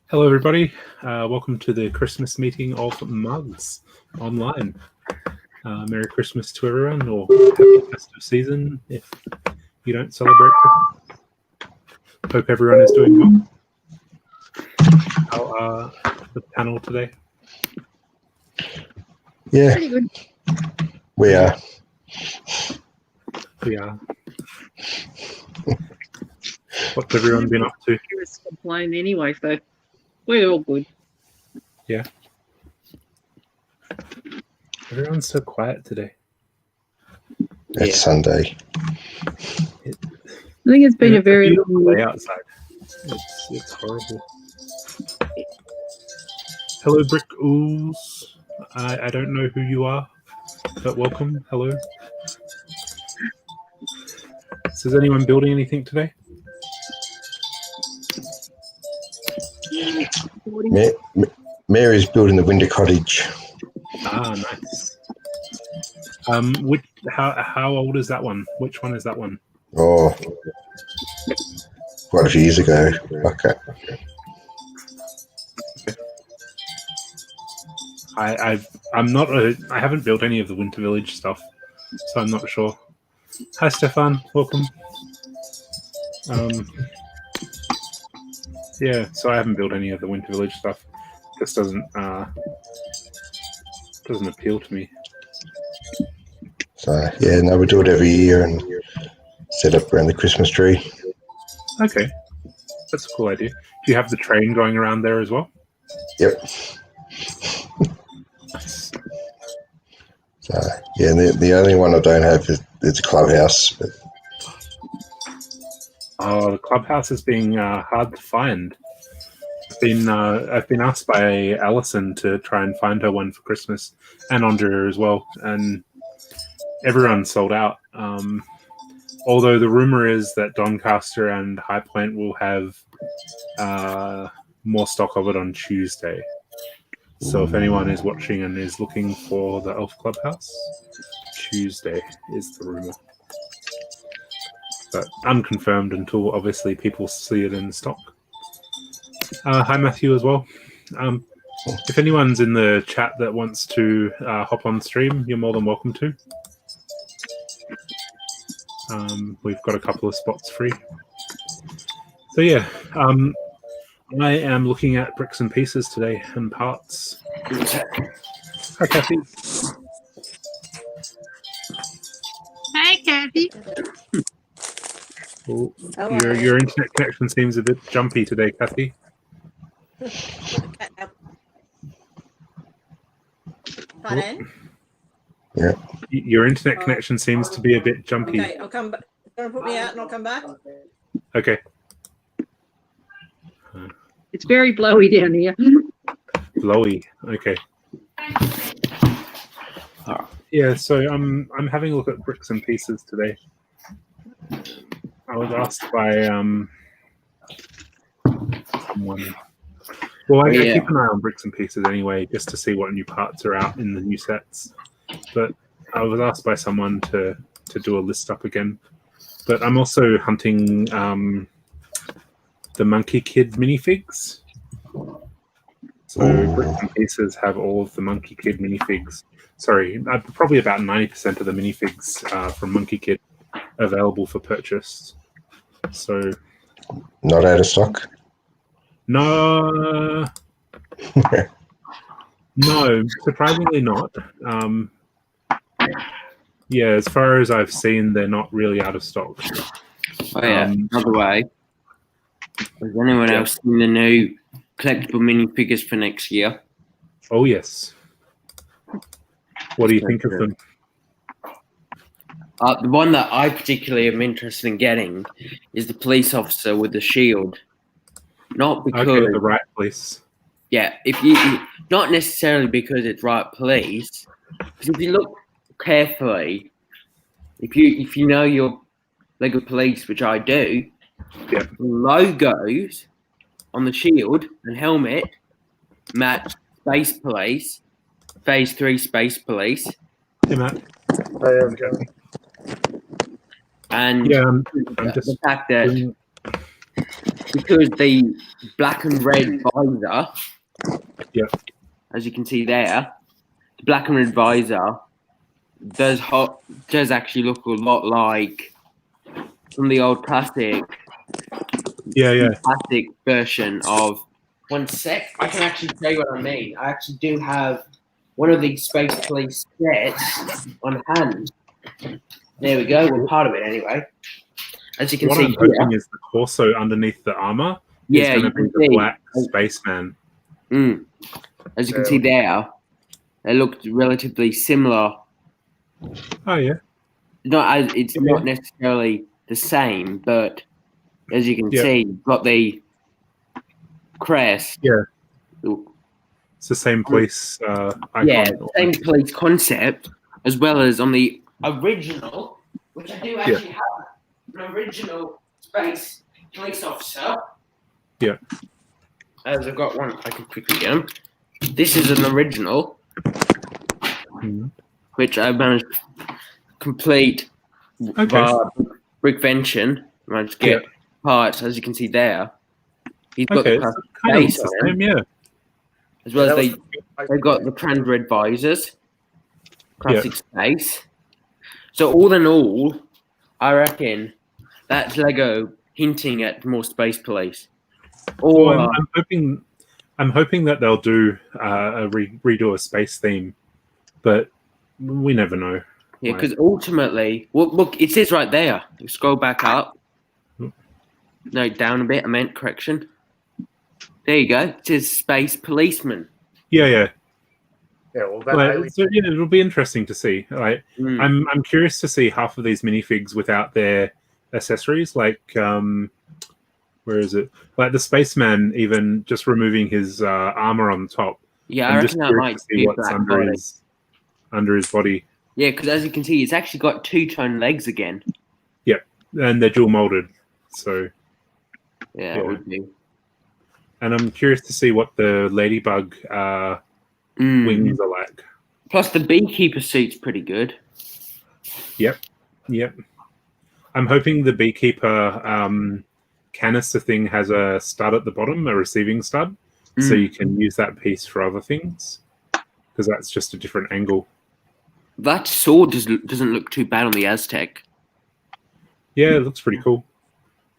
Hello, everybody. Welcome to the Christmas meeting of Mugs online. Merry Christmas to everyone, or happy festive season if you don't celebrate Christmas. Hope everyone is doing well. How are the panel today? Yeah, Pretty good. we are. We are. What's everyone been up to? Complain anyway, so we're all good. Yeah. Everyone's so quiet today. It's Sunday. I think it's been a very beautiful day outside. It's horrible. Hello, Brick Ools. I don't know who you are, but welcome. Hello. So is anyone building anything today? Mary's building the winter cottage. Ah, nice. How old is that one? Which one is that one? Oh, quite a few years ago. Okay. I haven't built any of the Winter Village stuff, so I'm not sure. Hi, Stefan. Welcome. Yeah, so I haven't built any of the Winter Village stuff. This doesn't appeal to me. So yeah, no, we do it every year and set up around the Christmas tree. Okay, that's a cool idea. Do you have the train going around there as well? Yep. Nice. So yeah, the only one I don't have is a clubhouse. But Oh, the clubhouse is being hard to find. I've been asked by Alison to try and find her one for Christmas, and Andrea as well, and everyone's sold out. Although the rumor is that Doncaster and High Point will have more stock of it on Tuesday. So if anyone is watching and is looking for the Elf Clubhouse, Tuesday is the rumor. But unconfirmed until obviously people see it in stock. Hi, Matthew, as well. If anyone's in the chat that wants to hop on stream, you're more than welcome to. We've got a couple of spots free. So yeah, I am looking at bricks and pieces today and parts. Hi, Kathy. Hi, Kathy. Oh, your internet connection seems a bit jumpy today, Kathy. Pardon? yeah. Your internet connection seems to be a bit jumpy. Okay, I'll come back. Gonna put me out and I'll come back. Okay. It's very blowy down here. Blowy. Okay. Yeah, so I'm having a look at bricks and pieces today. I was asked by someone. Well, I keep an eye on bricks and pieces anyway, just to see what new parts are out in the new sets. But I was asked by someone to do a list up again. But I'm also hunting the Monkey Kid minifigs. So bricks and pieces have all of the Monkey Kid minifigs. Sorry, probably about 90% of the minifigs from Monkey Kid available for purchase. So Not out of stock. no, surprisingly not. Yeah, as far as I've seen, they're not really out of stock. Oh yeah, by the way, has anyone else seen the new collectible minifigures for next year? Oh yes. What do you think of them? The one that I particularly am interested in getting is the police officer with the shield. Not because the right police. Yeah, if you not necessarily because it's right police, because if you look carefully, if you know your Lego police, which I do, yeah. The logos on the shield and helmet match Space Police, Phase 3 Space Police. Hey, Matt. And yeah, I'm just the fact that because the black and red visor, as you can see there, the black and red visor does actually look a lot like from the old classic version of. One sec, I can actually tell you what I mean. I actually do have one of these Space Police sets on hand. There we go. We're part of it anyway. As you can see, I'm hoping is the torso underneath the armor is going to be the black spaceman. As you can see there, they look relatively similar. Oh yeah. It's not necessarily the same, but as you can see, you've got the crest. Yeah. It's the same police icon. Yeah, same police concept, as well as on the original, which I do actually have an original Space Police officer. Yeah. As I've got one, I can quickly get them. This is an original, which I managed to complete via Brickvention. Managed to get parts, as you can see there. He's got the base on him, as well as they've got the trans red visors, classic space. So all in all, I reckon that's Lego hinting at more Space Police. Or I'm hoping that they'll do redo a space theme, but we never know. Yeah, because ultimately, look, it says right there. Scroll back up. No, down a bit. I meant correction. There you go. It says Space Policeman. Yeah. Yeah, well, it'll be interesting to see. Like, I'm curious to see half of these minifigs without their accessories. Like, where is it? Like the spaceman, even just removing his armor on the top. Yeah, I reckon that might be what's under his body. Yeah, because as you can see, it's actually got two-tone legs again. Yep, and they're dual molded. So. Yeah, it would be. And I'm curious to see what the ladybug wings are like. Plus, the beekeeper suit's pretty good. Yep. I'm hoping the beekeeper canister thing has a stud at the bottom, a receiving stud, so you can use that piece for other things, because that's just a different angle. That sword doesn't look too bad on the Aztec. Yeah, it looks pretty cool.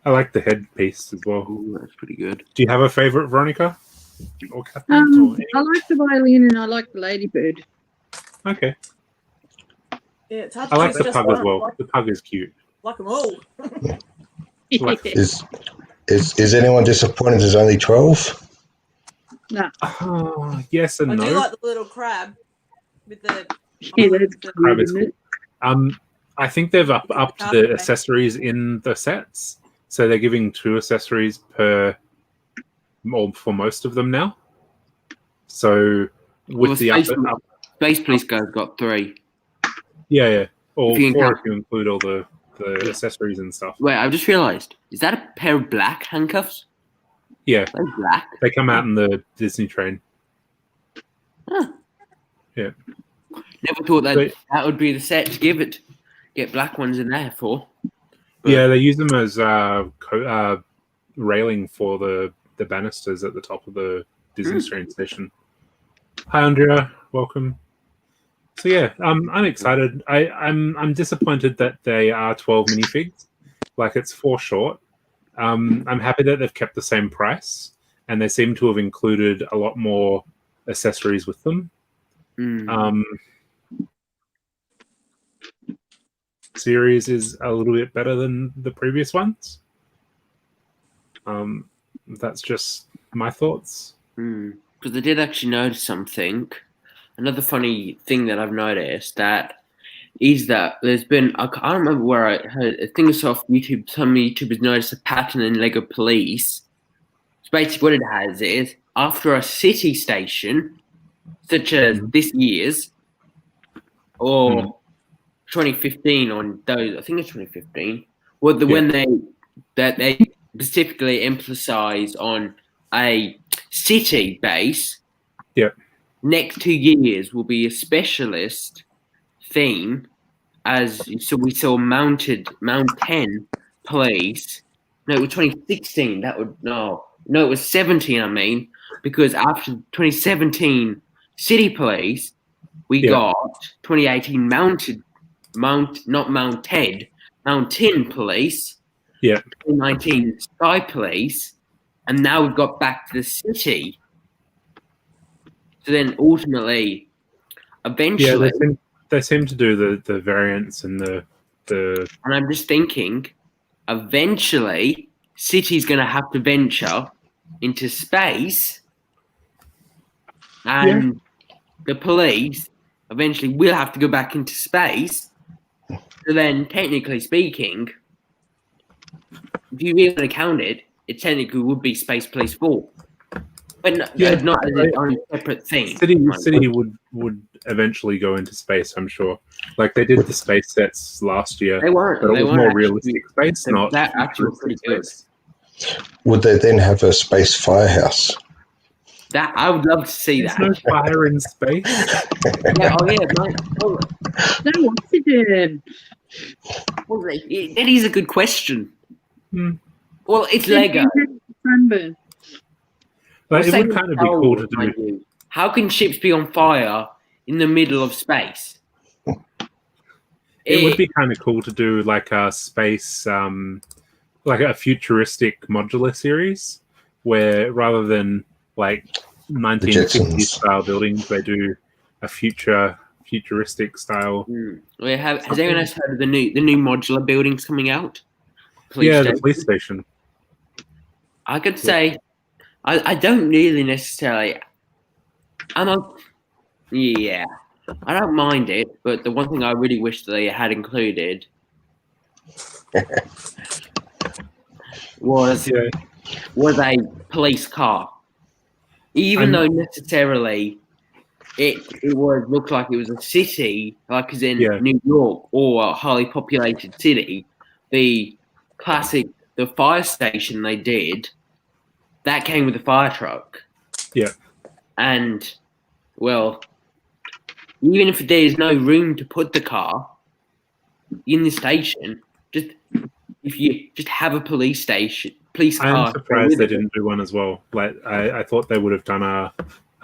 I like the headpiece as well. Ooh, that's pretty good. Do you have a favorite, Veronica? Or I like the violin and I like the ladybird. Okay. Yeah, it's hard I like to the pug as well. The pug is cute. Like them all. Is anyone disappointed there's only 12? No. Yes and no. I do like the little crab with the. Yeah, that's crab is isn't cool. it? I think they've upped the accessories in the sets, so they're giving 2 accessories per, or for most of them now. So with Space Police guys got 3. Yeah. Or if 4 if you include all the accessories and stuff. Wait, I've just realised. Is that a pair of black handcuffs? Yeah. They're black. They come out in the Disney train. Huh. Yeah. Never thought that would be the set to get black ones in there for. But yeah, they use them as railing for the banisters at the top of the Disney train station. Hi, Andrea. Welcome. So yeah, I'm excited. I'm disappointed that they are 12 minifigs. Like, it's 4 short. I'm happy that they've kept the same price, and they seem to have included a lot more accessories with them. Series is a little bit better than the previous ones. That's just my thoughts. Because I did actually notice something. Another funny thing that I've noticed is that there's been, I can't remember where I heard, I think it's off YouTube, some YouTubers noticed a pattern in Lego Police. So basically what it has is, after a city station, such as this year's, or 2015 on those, I think it's 2015, when they specifically emphasize on a city base, next 2 years will be a specialist theme, so we saw Mountain Police No, it was 2016. It was 17. I mean, because after 2017 City Police, we got 2018 Mountain Police. Yeah. 2019 Sky Police, and now we've got back to the city. So then, ultimately, eventually, they seem to do the variants and the. And I'm just thinking, eventually, city's going to have to venture into space, and the police eventually will have to go back into space. So then, technically speaking, if you really want to count it, it technically would be Space Police 4. But not as its own separate thing. City would eventually go into space, I'm sure. Like they did the space sets last year. They weren't. But it they was weren't more actually, realistic space, not that actually pretty good. Space. Would they then have a space firehouse? That I would love to see There's that. no fire in space. Yeah, mate. No oxygen. That is a good question. Hmm. Well, it's Lego. Sunburn. But it would kind of be cool to do. How can ships be on fire in the middle of space? It would be kind of cool to do like a space, like a futuristic modular series, where rather than like 1950s style buildings, they do a futuristic style. Has anyone else heard of the new modular buildings coming out? The police station. I could say I don't really necessarily. I don't mind it, but the one thing I really wish they had included was a police car. Even though necessarily it looked like it was a city, like as in New York or a highly populated city, the fire station they did, that came with a fire truck. Yeah. And, well, even if there's no room to put the car in the station, if you just have a police car. I'm surprised they didn't do one as well. Like I thought they would have done a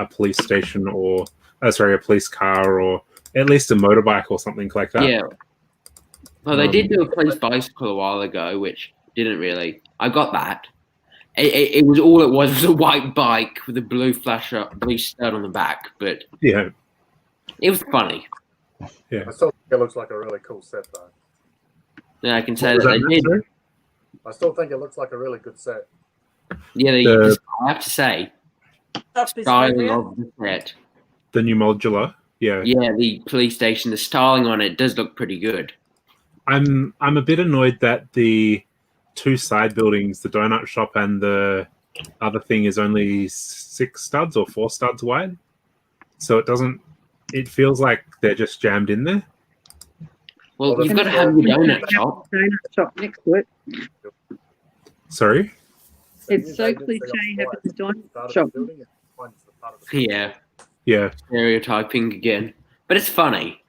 police station or a police car or at least a motorbike or something like that. Yeah. Well, they did do a police bicycle a while ago, which didn't really. I got that. It was a white bike with a blue stud on the back, but it was funny. Yeah, I still think it looks like a really cool set, though. Yeah, I can say that they did. I still think it looks like a really good set. Yeah, I have to say, styling of the set. The new modular, yeah, the police station, the styling on it does look pretty good. I'm a bit annoyed that the two side buildings, the donut shop and the other thing, is only 6 studs or 4 studs wide. So it feels like they're just jammed in there. Well, you've got to have your donut shop. Donut shop next to it. Sorry? It's so cliche having the donut shop. Yeah. Yeah. Stereotyping again. But it's funny.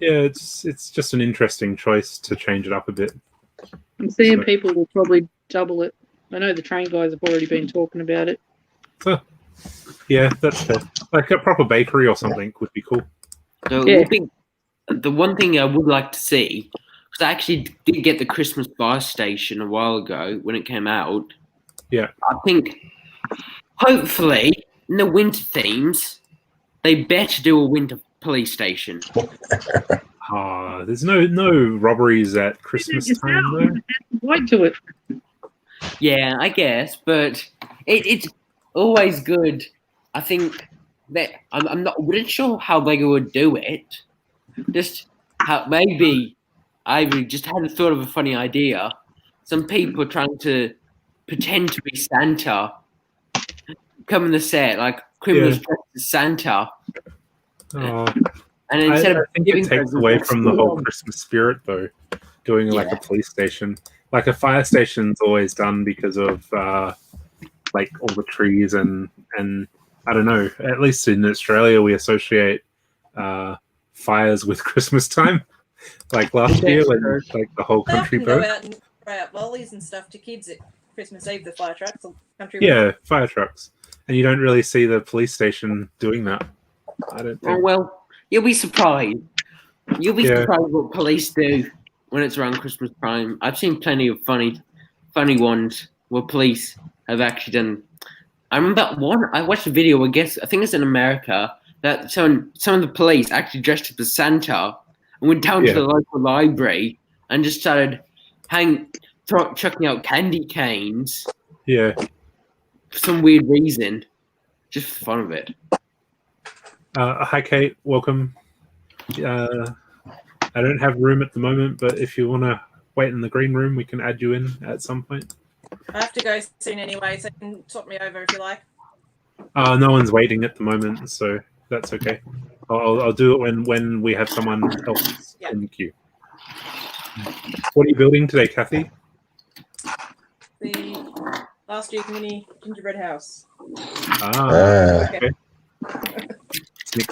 Yeah, it's just an interesting choice to change it up a bit. I'm seeing people will probably double it. I know the train guys have already been talking about it. So, yeah, that's fair. Like a proper bakery or something would be cool. So the one thing I would like to see, because I actually did get the Christmas fire station a while ago when it came out. Yeah. I think, hopefully, in the winter themes, they better do a winter police station. There's no robberies at Christmas time, though. Wait to it. Yeah, I guess, but it's always good. I think that I'm not sure how Lego would do it. Just how maybe I just had a thought of a funny idea. Some people trying to pretend to be Santa, come in the set like criminals dressed as Santa. And instead I think it takes away from the whole Christmas spirit, though, doing like a police station. Like a fire station's always done because of like all the trees and I don't know. At least in Australia, we associate fires with Christmas time. Like last year, when like the whole country go burnt. out and out lollies and stuff to kids at Christmas Eve, the fire trucks, country. Yeah, fire trucks, and you don't really see the police station doing that. I don't Oh think. well, you'll be surprised. You'll be Yeah. surprised what police do when it's around Christmas time. I've seen plenty of funny ones where police have actually done. I remember one. I watched a video. I think it's in America that some of the police actually dressed up as Santa and went down to the local library and just started chucking out candy canes Yeah. for some weird reason, just for the fun of it. Hi, Kate. Welcome. I don't have room at the moment, but if you want to wait in the green room, we can add you in at some point. I have to go soon anyway, so you can swap me over if you like. No one's waiting at the moment, so that's okay. I'll do it when we have someone else in the queue. What are you building today, Kathy? The last year's mini gingerbread house. Okay.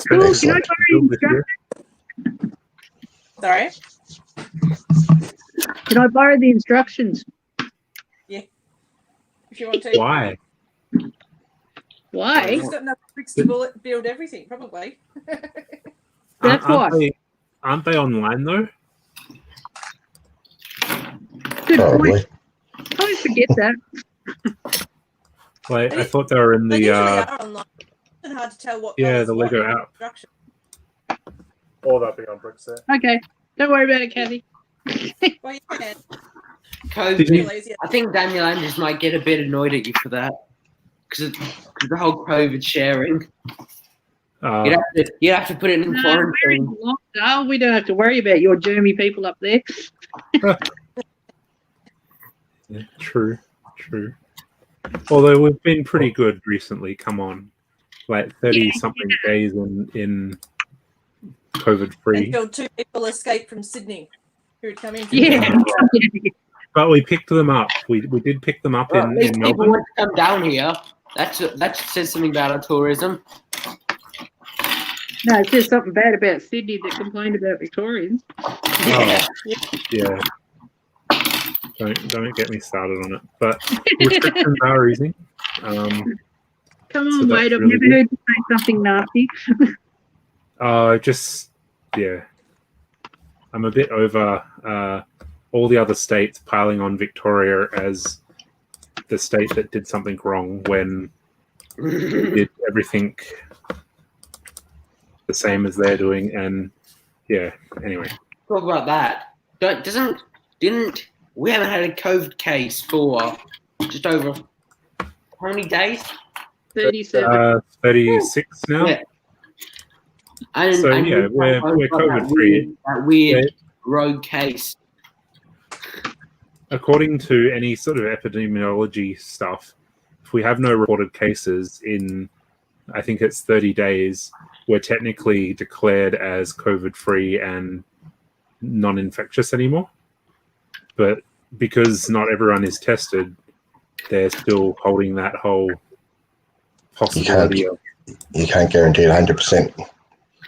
Cool, can I borrow the instructions? Sorry? Can I borrow the instructions? Yeah. If you want to. Why? Why? He's got enough bricks to build everything, probably. That's why. Aren't they online though? Good Probably. point. I always forget that. Like I thought they were in They the usually are online. It's hard to tell what. the Lego app. Or they'll be on brick set. Okay. Don't worry about it, Kathy. Well, you can. COVID. I think Daniel Andrews might get a bit annoyed at you for that because the whole COVID sharing. You'd have to put it in quarantine. No, we don't have to worry about your germy people up there. Yeah, true. Although we've been pretty good recently. Come on, like 30-something days in COVID-free. Until 2 people escaped from Sydney who had come in. But we picked them up. We did pick them up in people Melbourne. want to come down here. That says something about our tourism. No, it says something bad about Sydney that complained about Victorians. Yeah. Don't get me started on it. But restrictions are easing. Come so on, that's mate. I've really never good. heard you say something nasty. I'm a bit over all the other states piling on Victoria as the state that did something wrong when we did everything the same as they're doing, and anyway. Talk about that. Didn't we haven't had a COVID case for just over how many days? 37. 36 now. Yeah. And we're COVID free. That weird rogue case. According to any sort of epidemiology stuff, if we have no reported cases in, I think it's 30 days, we're technically declared as COVID-free and non-infectious anymore. But because not everyone is tested, they're still holding that whole possibility of... You can't guarantee it 100%.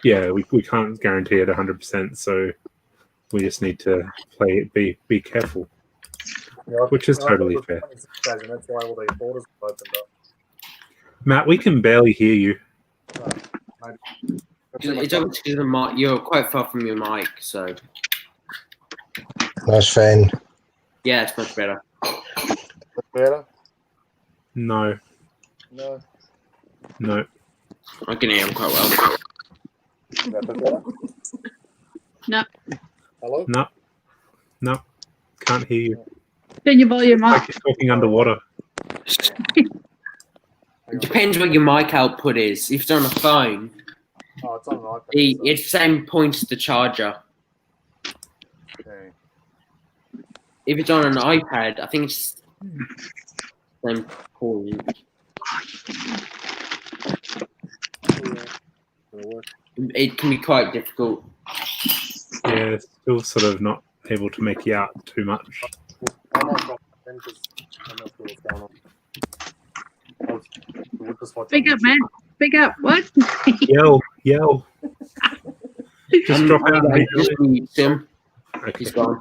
Yeah, we can't guarantee it 100%, so we just need to be careful. Which is totally fair. And that's why all the borders have opened up. Matt, we can barely hear you. It's obviously because the mic. You're quite far from your mic, so Nice fan. yeah, it's much better. Better? No. I can hear him quite well. Is that better? No. Hello? No. Can't hear you. Turn your volume up. Like you're talking underwater. It depends what your mic output is. If it's on a phone, Oh, it's on an iPad. it's the same point as the charger. Okay. If it's on an iPad, I think it's the same point. It can be quite difficult. Yeah, still sort of not able to make you out too much. I might drop it in because I'm not sure what's going on. We'll just watch Speak on up, YouTube. man. Speak up. What? Yell. Just drop out and Just mute him. Okay, He's gone.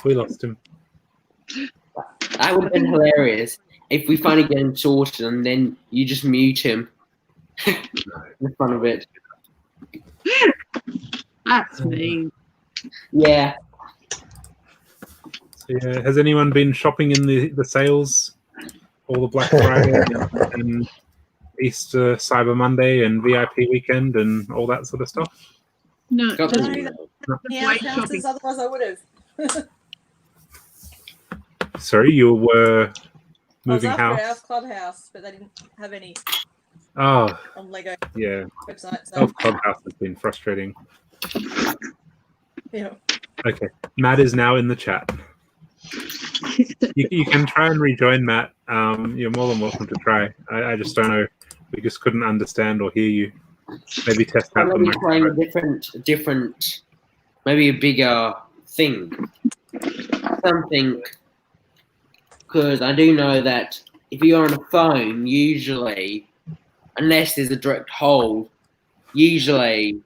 we lost him. That would have been hilarious if we finally get him sorted and then you just mute him. The fun of it. That's mean. Yeah. So, yeah. Has anyone been shopping in the sales? All the Black Friday and Easter, Cyber Monday, and VIP weekend, and all that sort of stuff. No, Got just the- Yeah, White houses, shopping. otherwise I would have. Sorry, you were moving I was after house. Elf Clubhouse, but they didn't have any Oh, on Lego yeah. website. So, Elf Clubhouse has been frustrating. yeah. Okay, Matt is now in the chat. You can try and rejoin, Matt. You're more than welcome to try. I just don't know. We just couldn't understand or hear you. Maybe test out the Maybe trying a microphone. different, maybe a bigger thing. Something, because I do know that if you're on a phone, usually, unless there's a direct hold, usually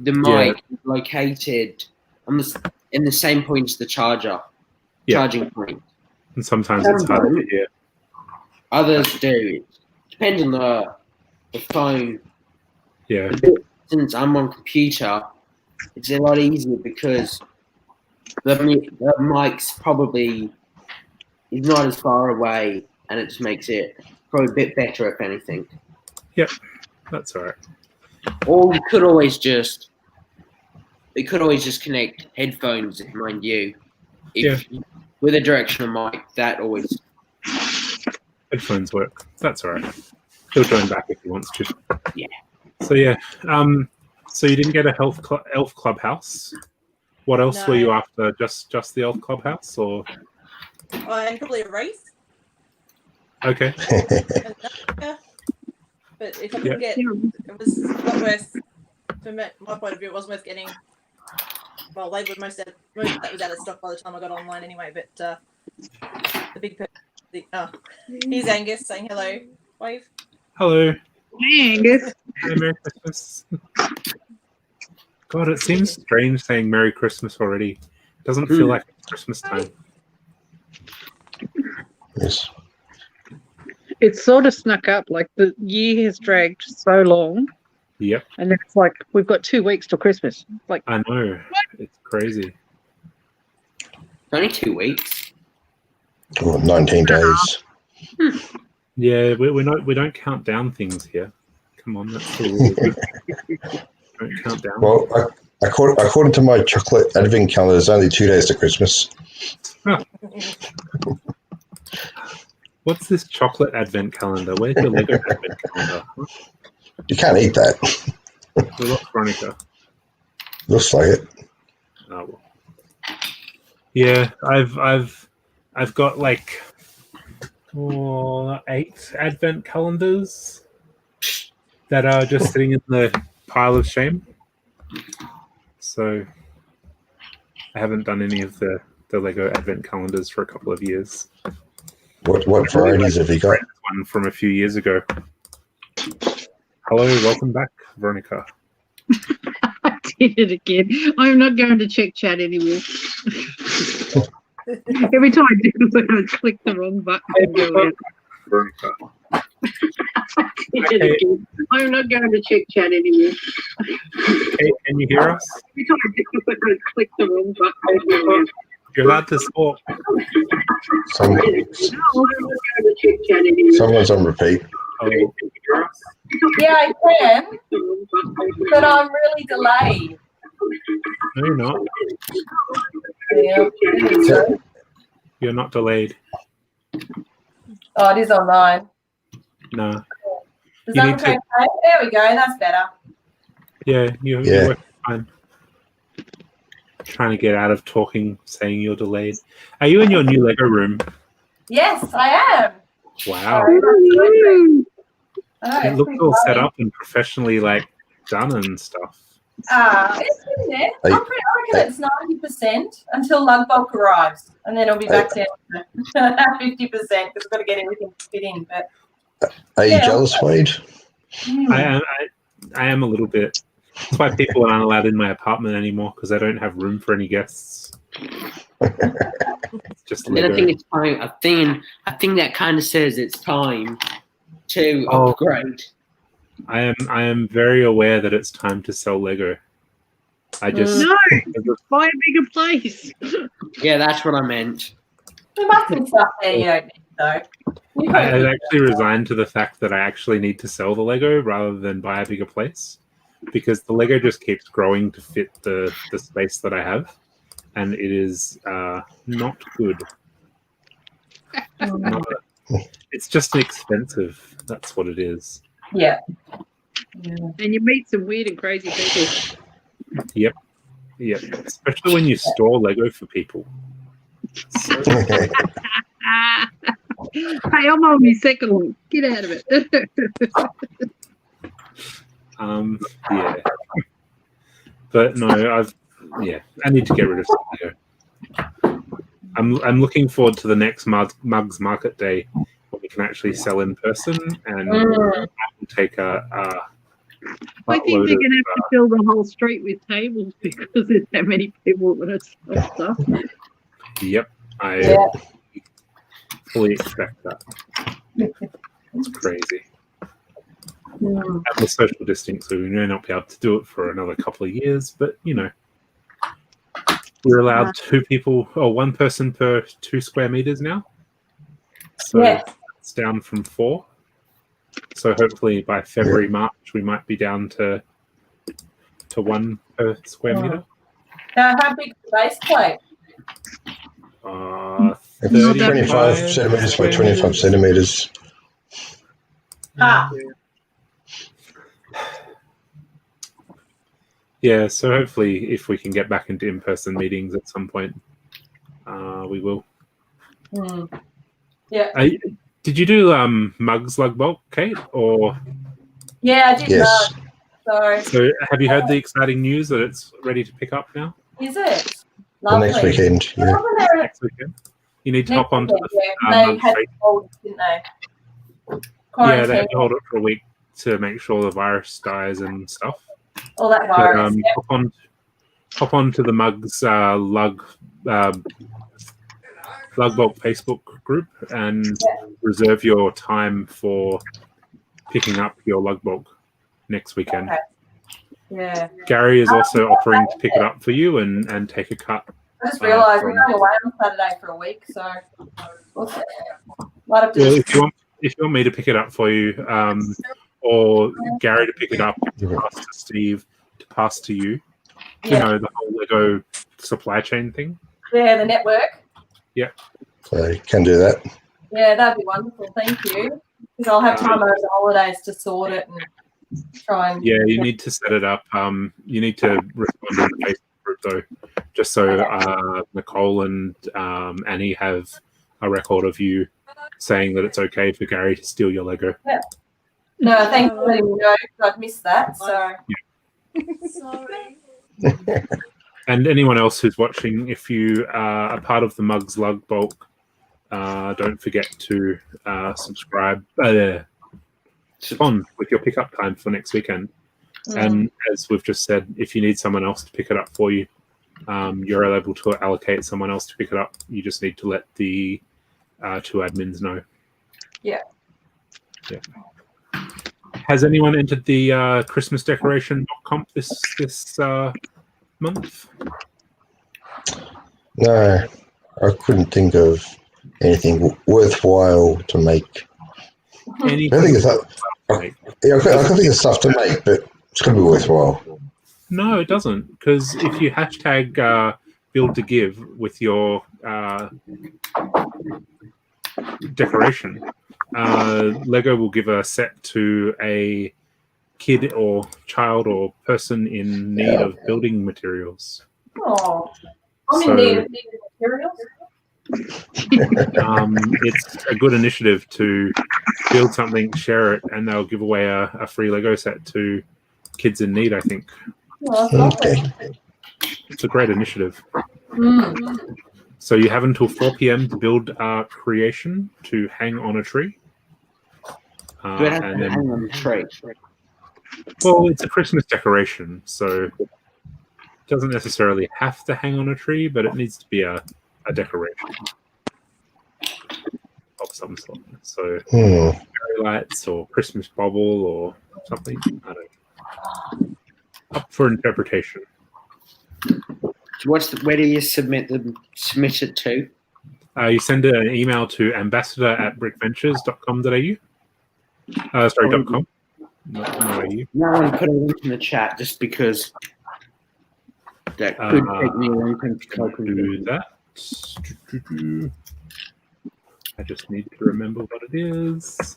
the mic is located in the same point as the charging point. And sometimes it's hard to hear. Others do. It depends on the phone. Yeah. Since I'm on computer, it's a lot easier because the mic's probably is not as far away, and it just makes it probably a bit better, if anything. Yep, that's all right. Or you could always just connect headphones, mind you. With a directional mic, that always Headphones work. That's all right. He'll join back if he wants to. Yeah. So yeah, so you didn't get a elf clubhouse. What else were you after? Just the elf clubhouse, or? And probably a wreath. Okay. Yeah. But if I could get, it was not worth, from my point of view, it wasn't worth getting. Well, they were most that was out of stock by the time I got online anyway. But the big here's Angus saying hello. Wave. Hello. Hey, Angus. Hey, Merry Christmas. God, it seems strange saying Merry Christmas already. It doesn't feel like Christmas time. Yes. It's sort of snuck up. Like the year has dragged so long. Yep. And it's like we've got 2 weeks till Christmas. Like I know. It's crazy. only 2 weeks. Or 19 days. Yeah, we don't count down things here. Come on, that's the rule. Don't count down. Well, according to my chocolate advent calendar, there's only 2 days to Christmas. What's this chocolate advent calendar? Where's your Lego advent calendar? You can't eat that. We lost Veronica. Looks like it. Oh, well. Yeah, I've got like 8 advent calendars that are just sitting in the pile of shame. So I haven't done any of the Lego advent calendars for a couple of years. What varieties have you got? One from a few years ago. Hello, welcome back, Veronica. I did it again. I'm not going to check chat anymore. Every time I do it, I click the wrong button and go out. Veronica. I did it again. I'm not going to check chat anymore. Kate, can you hear us? Every time I do it, I click the wrong button and go out. You're allowed to talk. Someone's on repeat. Oh, Yeah, I can, but I'm really delayed. no, you're not. Yeah. You're not delayed. Oh, it is online. No. Does You that need look to- okay? There we go. That's better. Yeah, you're working fine. Trying to get out of talking, saying you're delayed. Are you in your new Lego room? Yes, I am. Wow. Oh, It looks all set up and professionally done and stuff. It's in there. I reckon it's 90% until lug bulk arrives, and then it'll be back down to 50% because I've got to get everything fit in. But Are you jealous, Wade? I am a little bit. That's why people aren't allowed in my apartment anymore, because I don't have room for any guests. It's just And then I Lego. think it's time. I think that kind of says it's time to upgrade. I am very aware that it's time to sell Lego. I just No, buy a bigger place. Yeah, that's what I meant. There must be stuff there you don't need, though. I actually resigned to the fact that I actually need to sell the Lego rather than buy a bigger place, because the Lego just keeps growing to fit the space that I have, and it is not good. It's just expensive. That's what it is. Yeah. And you meet some weird and crazy people. Yep. Especially when you store Lego for people. So, Hey, I'm on my second one. Get out of it. yeah. But no, I need to get rid of some Lego. I'm looking forward to the next Mugs Market Day where we can actually sell in person and take a I think they're going to have to fill the whole street with tables because there's so many people that want to sell stuff. Yep, I fully expect that. It's crazy. And the social distancing, we may not be able to do it for another couple of years, but we're allowed one person per 2 square meters now. So it's down from 4. So hopefully by February, March, we might be down to 1 per square meter. Now, how big is the base plate? It's 25 centimeters by 25 centimeters. Yeah, so hopefully if we can get back into in-person meetings at some point, we will. Yeah. Did you do Mugs Lug Bulk, Kate? Or Yeah, I did. Yes. Sorry. So have you heard the exciting news that it's ready to pick up now? Is it? The Lovely. next weekend. Yeah. Next weekend. You need to hop onto the they Mugs had Facebook. to hold it, didn't they? Yeah, they had to hold it for a week to make sure the virus dies and stuff. All that virus. Hop onto the Mugs Lug Bulk Facebook group and reserve your time for picking up your lug bulk next weekend. Okay. Yeah. Gary is also offering to pick it up for you and take a cut. I just realised we're going away on Saturday for a week, so might have to. If you want me to pick it up for you, or Gary to pick it up, pass to Steve, to pass to you. You know, the whole Lego supply chain thing. Yeah, the network. Yeah. So you can do that. Yeah, that'd be wonderful. Thank you. Because I'll have time over the holidays to sort it and try and. Yeah, you need to set it up. You need to respond to the Facebook group though, just so Nicole and Annie have a record of you saying that it's okay for Gary to steal your Lego. Yeah. No, thanks for letting me know because I'd missed that. So. Sorry. And anyone else who's watching, if you are a part of the Mugs Lug Bulk, don't forget to subscribe. Respond with your pickup time for next weekend. And as we've just said, if you need someone else to pick it up for you, you're able to allocate someone else to pick it up. You just need to let the 2 admins know. Yeah. Has anyone entered the Christmas decoration comp this month? No, I couldn't think of anything worthwhile to make. Anything? I think it's I can think of stuff to make, but it's going to be worthwhile. No, it doesn't, because if you hashtag build to give with your decoration, Lego will give a set to a kid or child or person in need of building materials. Oh, I'm in need of materials. It's a good initiative to build something, share it, and they'll give away a free Lego set to kids in need, I think. Oh, Okay. It's a great initiative. So you have until 4 p.m. to build creation to hang on a tree. And then, hang on the tree. well, it's a Christmas decoration, so it doesn't necessarily have to hang on a tree, but it needs to be a a decoration of some sort. So Hmm. fairy lights or Christmas bauble or something. I don't know. Up for interpretation. Where do you submit it to? You send an email to ambassador@brickventures.com.au. Sorry, .com. Not .au. No one put a link in the chat just because that could take me a long time to do that. I just need to remember what it is.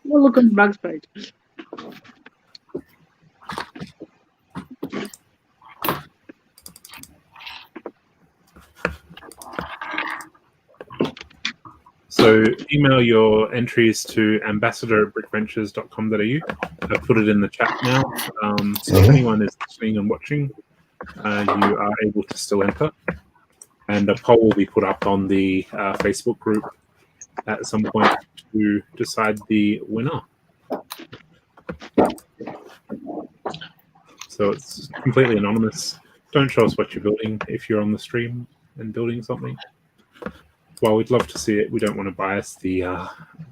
We'll look on the bugs page. So email your entries to ambassador@brickventures.com.au. I've put it in the chat now. So if anyone is listening and watching, you are able to still enter. And a poll will be put up on the Facebook group at some point to decide the winner. So it's completely anonymous. Don't show us what you're building if you're on the stream and building something. While we'd love to see it, we don't want to bias the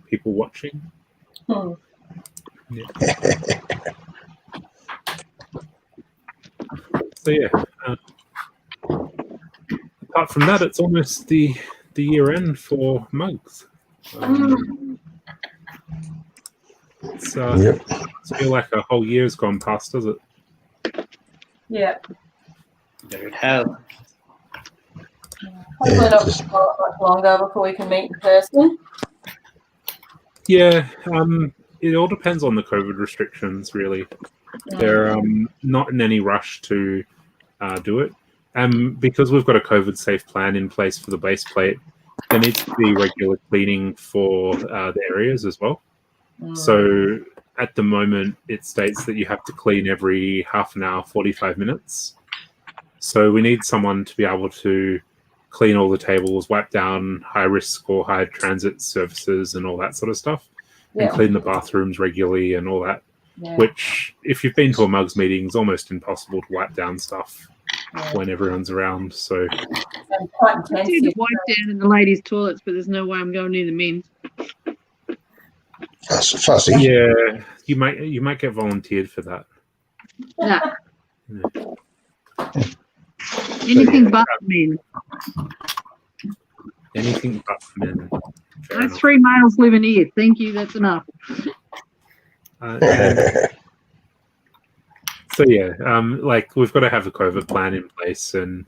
people watching. Hmm. Yeah. So yeah. Apart from that, it's almost the year end for mugs. It's feel like a whole year's gone past, does it? Yeah. There it has. Hopefully not much longer before we can meet in person. Yeah, it all depends on the COVID restrictions, really. They're not in any rush to do it. Because we've got a COVID-safe plan in place for the base plate, there needs to be regular cleaning for the areas as well. So at the moment, it states that you have to clean every half an hour, 45 minutes. So we need someone to be able to clean all the tables, wipe down high-risk or high-transit surfaces and all that sort of stuff, and clean the bathrooms regularly and all that, which, if you've been to a mugs meeting, is almost impossible to wipe down stuff when everyone's around. So quite I do the wipe down in the ladies' toilets, but there's no way I'm going near the men's. Fussy. Yeah, you might get volunteered for that. Nah. Anything but men. Anything but men. Those 3 males living here. Thank you. That's enough. So yeah, like we've got to have a COVID plan in place, and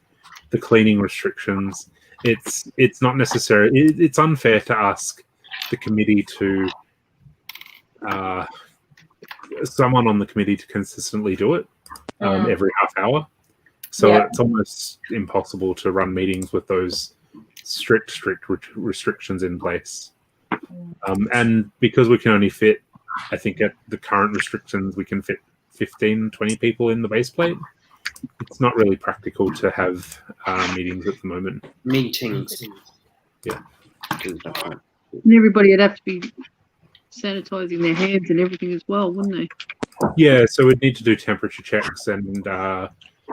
the cleaning restrictions. It's not necessary. It's unfair to ask the committee to someone on the committee to consistently do it every half hour. So it's almost impossible to run meetings with those strict restrictions in place. And because we can only fit, I think at the current restrictions, we can fit 15, 20 people in the base plate. It's not really practical to have meetings at the moment. Meetings. Yeah. And everybody would have to be sanitising their hands and everything as well, wouldn't they? Yeah, so we'd need to do temperature checks and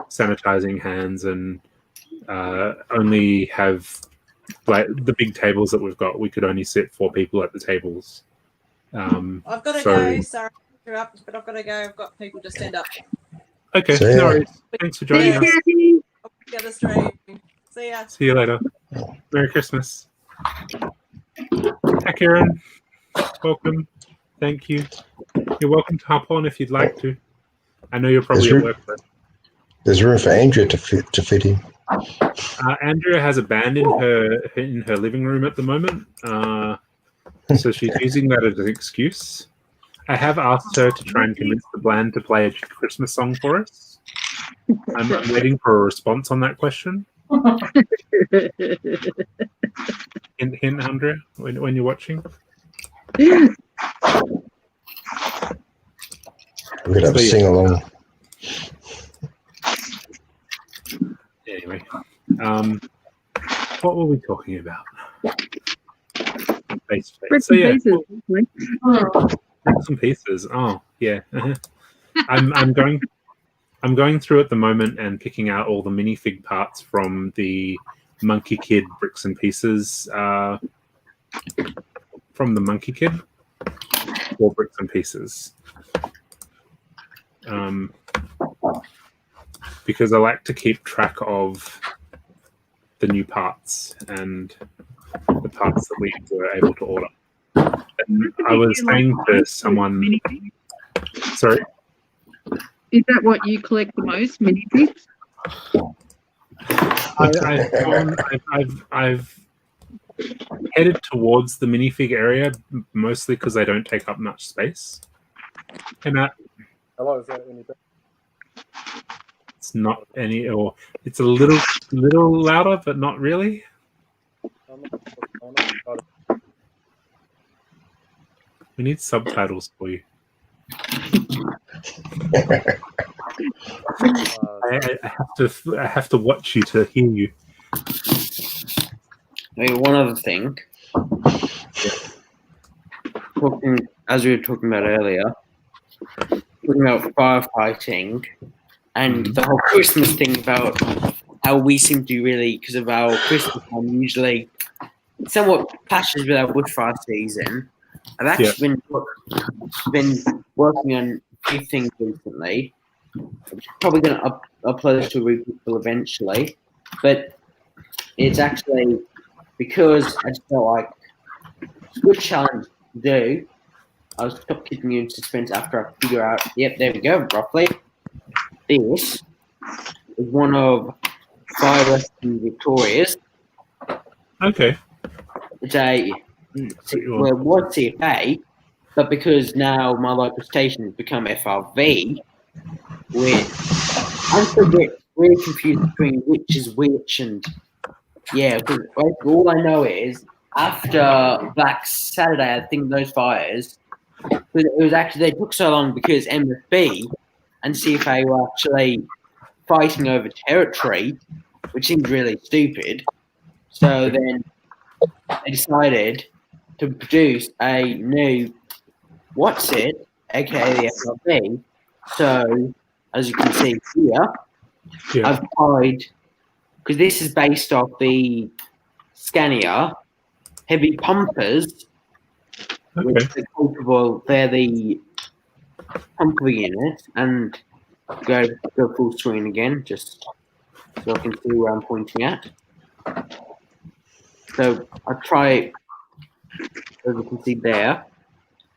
sanitising hands, and only have, like, the big tables that we've got, we could only sit 4 people at the tables. I've got to go. Sorry to interrupt, but I've got to go. I've got people just stand up. Okay, no worries. Thanks for joining us. I'll the other stream. See ya. See you later. Merry Christmas. Hi, Karen. Welcome. Thank you. You're welcome to hop on if you'd like to. I know you're probably at work, but there's room for Andrea to fit in. Andrea has a band in her living room at the moment, so she's using that as an excuse. I have asked her to try and convince the band to play a Christmas song for us. I'm waiting for a response on that question. Hint, Andrea, when you're watching. We're gonna have a sing along. Anyway, what were we talking about? Base plate. So yeah, bits and pieces. Oh yeah, I'm going. I'm going through at the moment and picking out all the minifig parts from the Monkey Kid bricks and pieces. From the Monkey Kid, 4 bricks and pieces. Because I like to keep track of the new parts and the parts that we were able to order. And I was saying to someone, sorry. Is that what you collect the most, minifigs? I've headed towards the minifig area mostly because they don't take up much space. And Hello, is that any better? it's not any, or it's a little louder, but not really. We need subtitles for you. I have to watch you to hear you. Maybe one other thing. As we were talking about earlier, talking about firefighting and the whole Christmas thing about how we seem to really, because of our Christmas time, usually somewhat clashes with our bushfire season. I've actually been working on a few things recently. I'm probably going to upload this to a people eventually, but it's actually because I just felt like it's a good challenge to do. I was stop keeping you in suspense after I figure out. Yep, there we go. Roughly, this is one of Fire Rescue Victoria's. Okay. It's well, it was CFA, but because now my local station has become FRV, I'm still really confused between which is which, and because all I know is after Black Saturday, I think those fires, it was actually they took so long because MFB and CFA were actually fighting over territory, which seems really stupid. So then they decided to produce a new aka the FRB. So as you can see here, I've tried, because this is based off the Scania heavy pumpers, which are capable, they're the pumper unit, and go full screen again, just so I can see where I'm pointing at. So I'll try, as you can see there,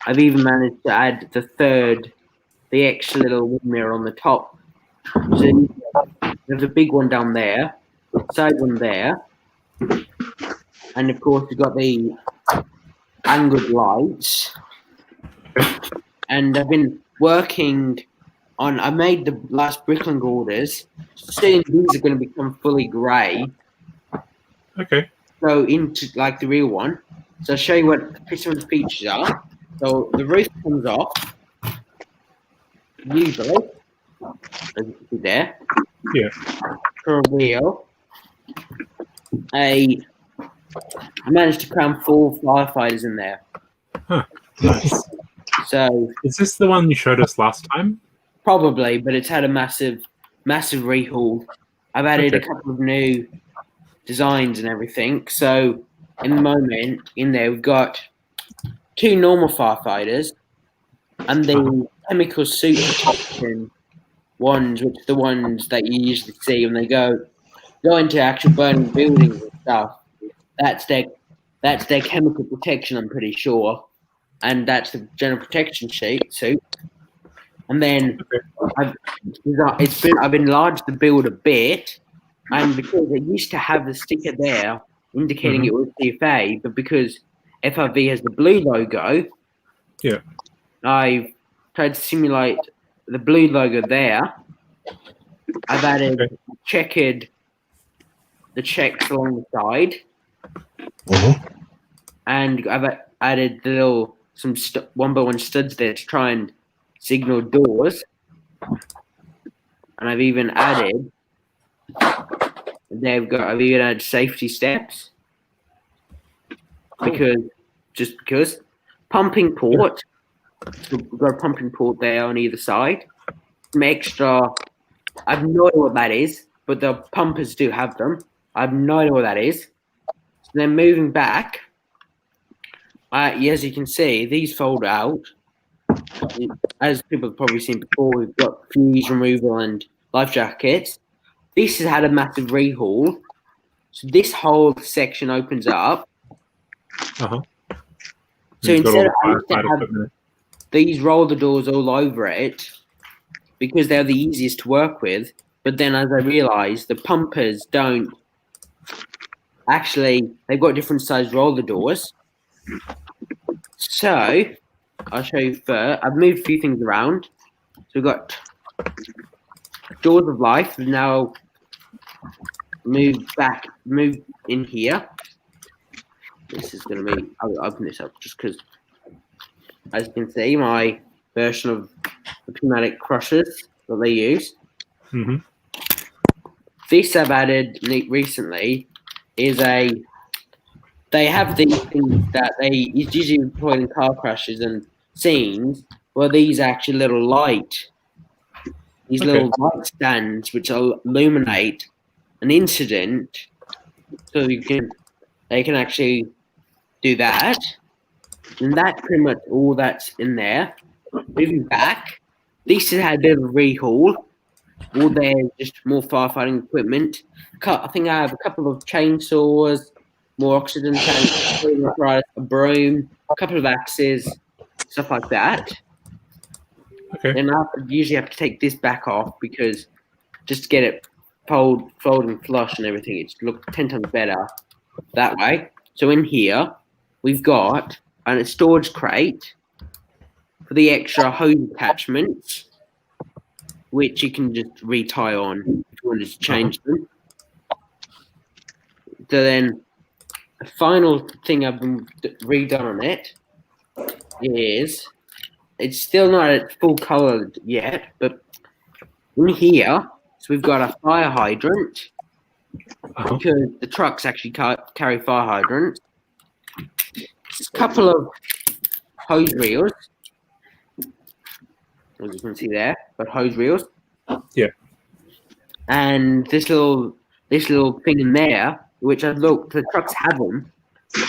I've even managed to add the extra little wind mirror on the top. So there's a big one down there, side one there, and of course you've got the angled lights. And I've been working on, I made the last brickling orders. Soon these are going to become fully grey. Okay. So into like the real one. So I'll show you what some of the features are. So the roof comes off, usually, as you can see there. Yeah. For a wheel. I managed to cram 4 firefighters in there. Huh. Nice. So is this the one you showed us last time? Probably, but it's had a massive rehaul. I've added a couple of new designs and everything. So in the moment in there we've got 2 normal firefighters and the chemical suit protection ones, which are the ones that you usually see when they go into actual burning buildings and stuff. That's their chemical protection, I'm pretty sure, and that's the general protection suit. And then I've enlarged the build a bit, and because it used to have the sticker there indicating it was CFA, but because FRV has the blue logo, I've tried to simulate the blue logo there. I've added the checks along the side, and I've added the little some 1x1 studs there to try and signal doors, and I've even added safety steps because pumping port. So we've got a pumping port there on either side. Some extra I have no idea what that is, but the pumpers do have them. I have no idea what that is. So then moving back, as you can see, these fold out. As people have probably seen before, we've got fuse removal and life jackets. This has had a massive rehaul. So this whole section opens up. Uh-huh. So It's got instead all of the having to firefighter have equipment. these roller doors all over it, because they're the easiest to work with, but then as I realised, the pumpers don't actually, they've got different size roller doors. So I'll show you first. I've moved a few things around. So we've got doors of life now moved in here. This is going to be, I'll open this up just because, as you can see, my version of the pneumatic crushers that they use. Mm-hmm. This I've added recently is they have these things that it's usually employed in car crashes and scenes where these are actually little little light stands which illuminate an incident, so they can actually do that, and that's pretty much all that's in there. Moving back, this has had a bit of a rehaul. All there just more firefighting equipment. I think I have a couple of chainsaws, more oxygen tanks, a broom, a couple of axes, stuff like that. Okay. Then I usually have to take this back off because just to get it fold and flush and everything, it's look 10 times better that way. So in here, we've got a storage crate for the extra hose attachments, which you can just retie on if you wanted to change them. So then the final thing I've been redone on it is, it's still not at full color yet, but in here, so we've got a fire hydrant, because the trucks actually carry fire hydrants. A couple of hose reels, as you can see there, but hose reels. Yeah. And this little thing in there, which I looked, the trucks have them.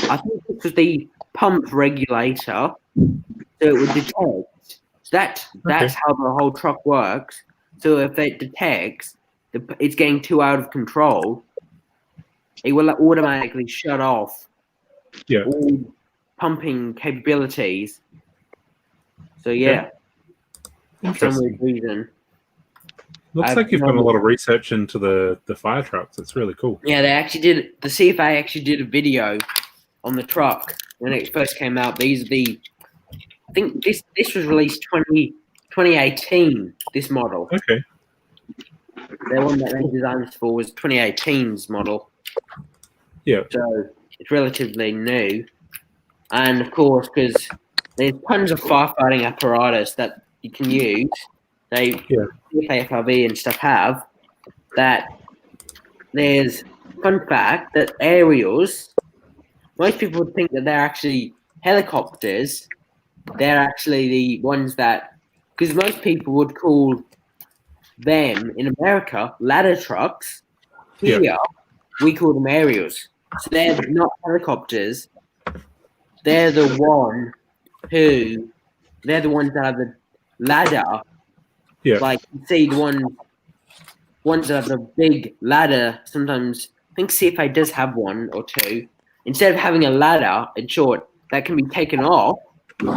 I think this was the pump regulator, so it would detect. So that's how the whole truck works. So if it detects it's getting too out of control, it will automatically shut off all pumping capabilities. So for some weird reason. Looks like you've done a lot of research into the fire trucks. It's really cool. Yeah, they actually did. The CFA actually did a video on the truck when it first came out. I think this was released 2018. This model. Okay. The one that they designed this for was 2018's model. Yeah. So it's relatively new, and of course, because there's tons of firefighting apparatus that you can use. FRV and stuff have that. There's fun fact that aerials, most people would think that they're actually helicopters. They're actually the ones that, because most people would call them in America ladder trucks. Here we call them aerials. So they're not helicopters. They're the ones that have the ladder. Yeah. Like you see the ones that have the big ladder. Sometimes I think CFA does have one or two. Instead of having a ladder, in short, that can be taken off.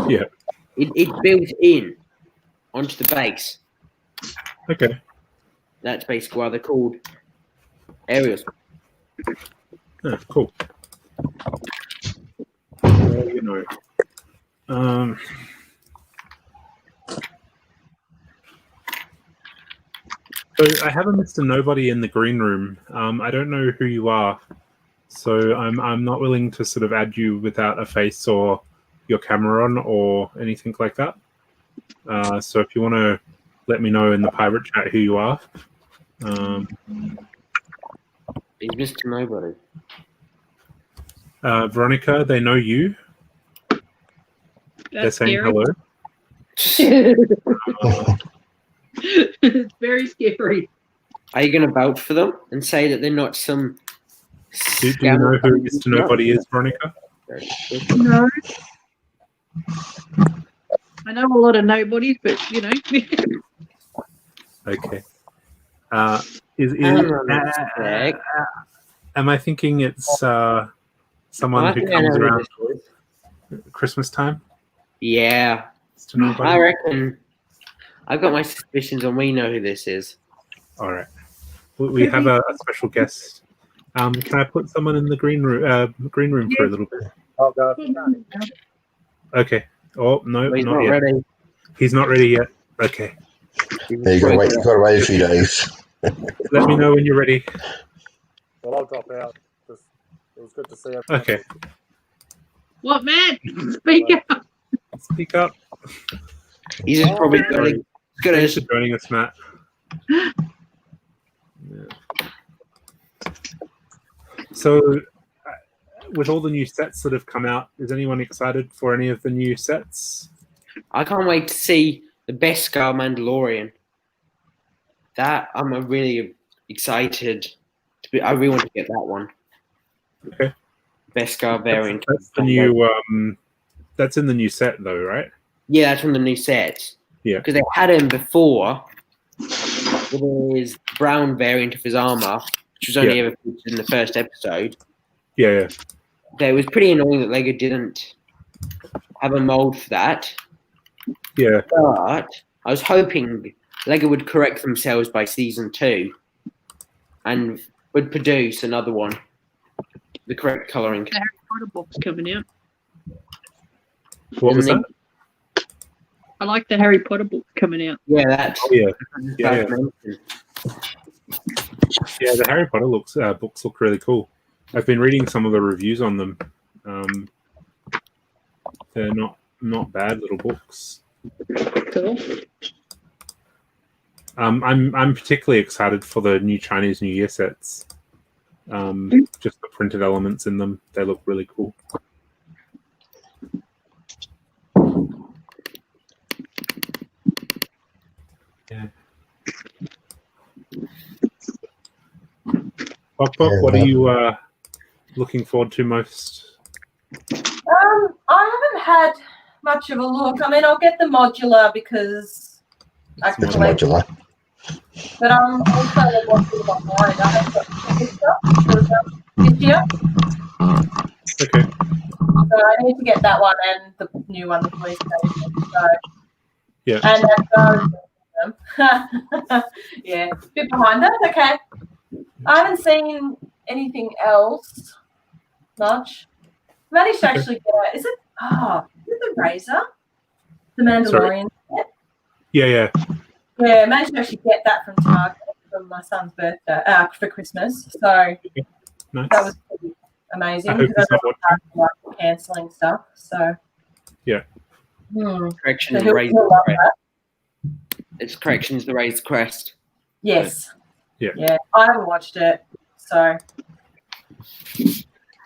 Yeah. It's built in onto the base. Okay. That's basically why they're called aerials. Yeah, cool. So I have a Mr. Nobody in the green room. I don't know who you are, so I'm not willing to sort of add you without a face or your camera on or anything like that. So if you want to let me know in the pirate chat who you are. He's Mr. Nobody. Veronica, they know you. They're saying hello. It's very scary. Are you going to vouch for them and say that they're not some? Do you know who Mr. Nobody is, Veronica? No. I know a lot of nobodies, but you know. Okay. Am I thinking it's someone who comes around Christmas time? Yeah. Mr. Nobody? I reckon. I've got my suspicions on we know who this is. All right. We have a special guest. Can I put someone in the green room for a little bit? Oh, God. Okay. Oh no, He's not yet. ready. He's not ready yet. Okay. Yeah, you got to wait a few days. Let me know when you're ready. Well, I'll drop out. It was good to see everyone. Okay. What, Matt? Speak up. Speak up. He's just probably good. Thanks for joining us, Matt. Yeah. So, with all the new sets that have come out, is anyone excited for any of the new sets? I can't wait to see the Beskar Mandalorian. That I'm really excited to be. I really want to get that one. Okay. Beskar variant. That's the new. That's in the new set, though, right? Yeah, that's from the new set. Yeah. Because they had him before with his brown variant of his armor, which was only ever featured in the first episode. Yeah. It was pretty annoying that Lego didn't have a mold for that. Yeah. But I was hoping Lego would correct themselves by season 2 and would produce another one. The correct colouring. The Harry Potter book's coming out. What was that? I like the Harry Potter book coming out. Yeah, that's. Oh, yeah. Yeah, the Harry Potter books look really cool. I've been reading some of the reviews on them. They're not bad little books. Cool. I'm particularly excited for the new Chinese New Year sets. Just the printed elements in them, they look really cool. Yeah. Bok, what are you looking forward to most? I haven't had much of a look. I mean, I'll get the modular because I It's modular. But I'm also watching it online. I haven't got this stuff this year. Okay. So I need to get that one and the new one, the police station. So yeah. And that's yeah, a bit behind. That's okay. I haven't seen anything else much. Managed to actually get is it the Razor? The Mandalorian set? Yeah. Yeah, managed to actually get that from Target for my son's birthday for Christmas. So nice. That was pretty amazing. I hope he's not watching. Cancelling stuff. So yeah. Correction so is Razor Crest. It's corrections the Razor Crest. Yes. Yeah. I haven't watched it, so.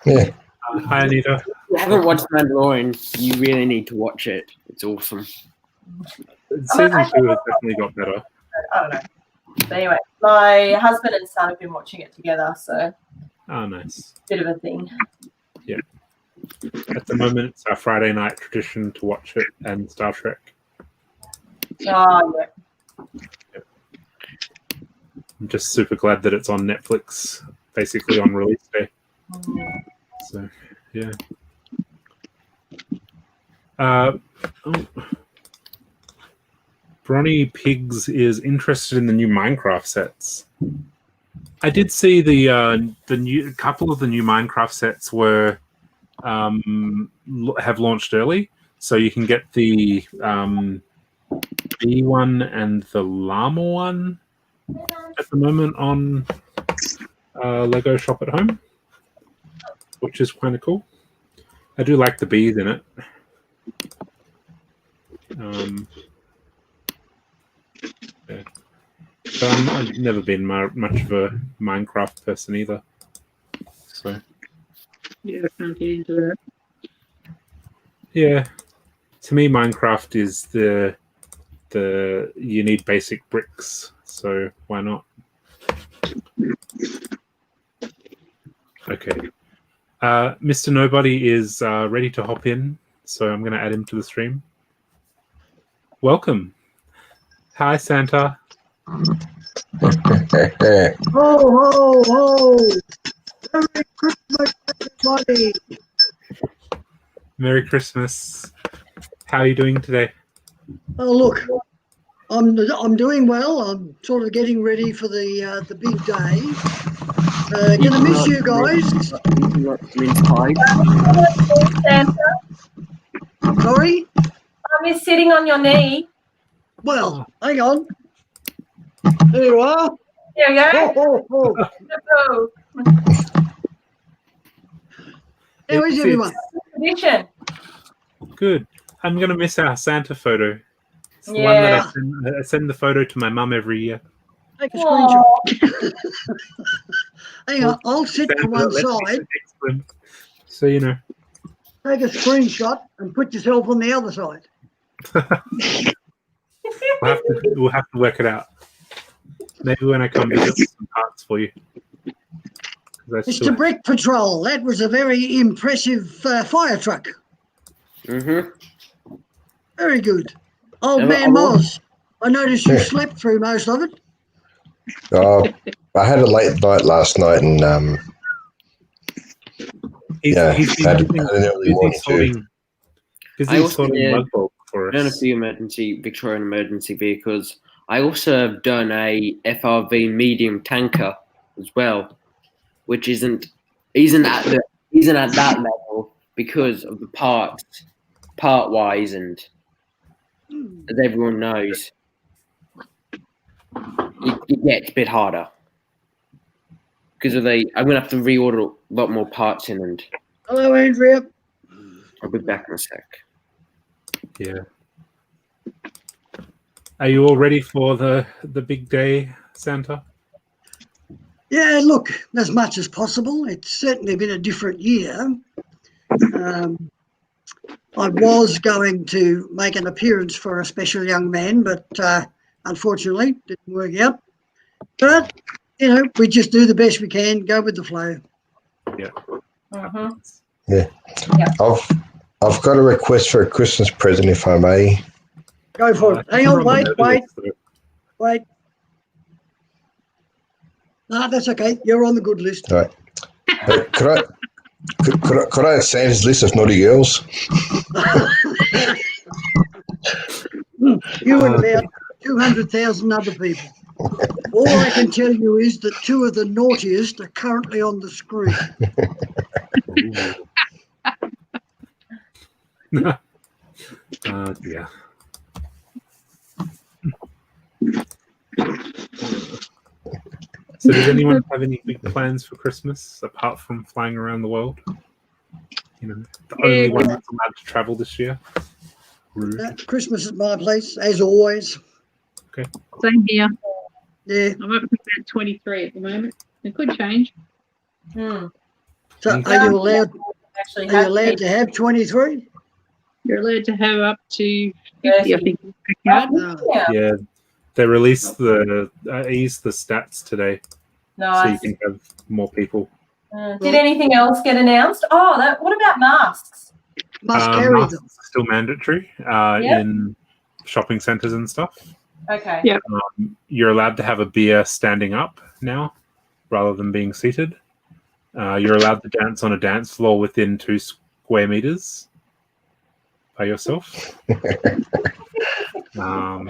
Yeah. Hi, Anita. If you haven't watched Mandalorian, you really need to watch it. It's awesome. Season 2 has definitely got better. I don't know. But anyway, my husband and son have been watching it together, so. Oh, nice. Bit of a thing. Yeah. At the moment, it's our Friday night tradition to watch it and Star Trek. Oh, yeah. I'm just super glad that it's on Netflix, basically on release day. So, yeah. Bronny Pigs is interested in the new Minecraft sets. I did see the new couple of the new Minecraft sets were have launched early, so you can get the bee one and the llama one at the moment on Lego Shop at Home, which is kind of cool. I do like the bees in it. Yeah. But I've never been much of a Minecraft person either. So yeah, I can't get into that. Yeah, to me, Minecraft is the you need basic bricks, so why not? Okay. Mr. Nobody is ready to hop in, so I'm going to add him to the stream. Welcome. Hi, Santa. Ho, ho, ho! Merry Christmas, everybody! Merry Christmas. How are you doing today? Oh, look, I'm doing well. I'm sort of getting ready for the big day. Gonna miss you guys. Sorry? I miss sitting on your knee. Well, hang on. There you are. There you go. Ho, ho, ho. How is everyone? Tradition. Good. I'm going to miss our Santa photo. It's the one Yeah. that I send the photo to my mum every year. Take a screenshot. Hang on, I'll sit Santa to one that lets me side, sit next to him. So, you know. take a screenshot and put yourself on the other side. We'll have to work it out. Maybe when I come visit some parts for you. Mr. Brick Patrol, that was a very impressive fire truck. Mm-hmm. Very good. Old Yeah, man Moz, I noticed you slept through most of it. I had a late night last night, and he's had an early morning too. Busy sorting bug bulk for us. Done a few Victorian emergency vehicles. I also have done a FRV medium tanker as well, which isn't at that level because of the part wise, and as everyone knows, it gets a bit harder because I'm gonna have to reorder a lot more parts in, and Hello, Andrea. I'll be back in a sec. Yeah. Are you all ready for the big day, Santa? Yeah, look, as much as possible. It's certainly been a different year. I was going to make an appearance for a special young man, but unfortunately didn't work out. But, you know, we just do the best we can, go with the flow. Yeah. Yeah. I've got a request for a Christmas present, if I may. Go for it. Hang on, wait. No, that's okay. You're on the good list. All right. Could I have Santa's list of naughty girls? You and about 200,000 other people. All I can tell you is that two of the naughtiest are currently on the screen. Yeah. So does anyone have any big plans for Christmas apart from flying around the world? You know, the only one that's allowed to travel this year. Christmas at my place, as always. Okay. Same here. Yeah. I'm up to about 23 at the moment. It could change. So are you allowed to have 23? You're allowed to have up to 50, I think. Yeah. They released eased the stats today, Nice. so you can have more people. Did anything else get announced? Oh, what about masks? Must carry masks them. are still mandatory in shopping centres and stuff. Okay. Yeah. You're allowed to have a beer standing up now, rather than being seated. You're allowed to dance on a dance floor within 2 square meters by yourself. Now,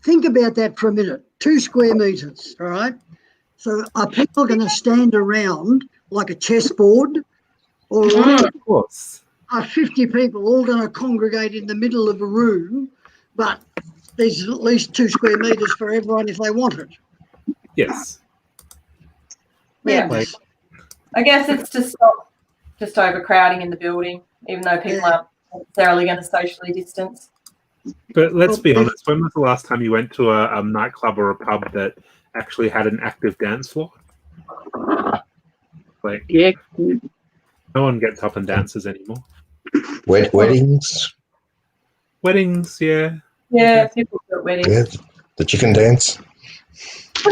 think about that for a minute. 2 square meters, all right? So are people going to stand around like a chessboard? Or Of course. are 50 people all going to congregate in the middle of a room, but there's at least 2 square meters for everyone if they want it? Yes. Yeah. Like, I guess it's to stop just overcrowding in the building, even though people aren't necessarily going to socially distance. but let's be honest, when was the last time you went to a nightclub or a pub that actually had an active dance floor? Like, Yeah. no one gets up and dances anymore. Weddings? Weddings, yeah. Yeah, people do at weddings. Yeah, the chicken dance.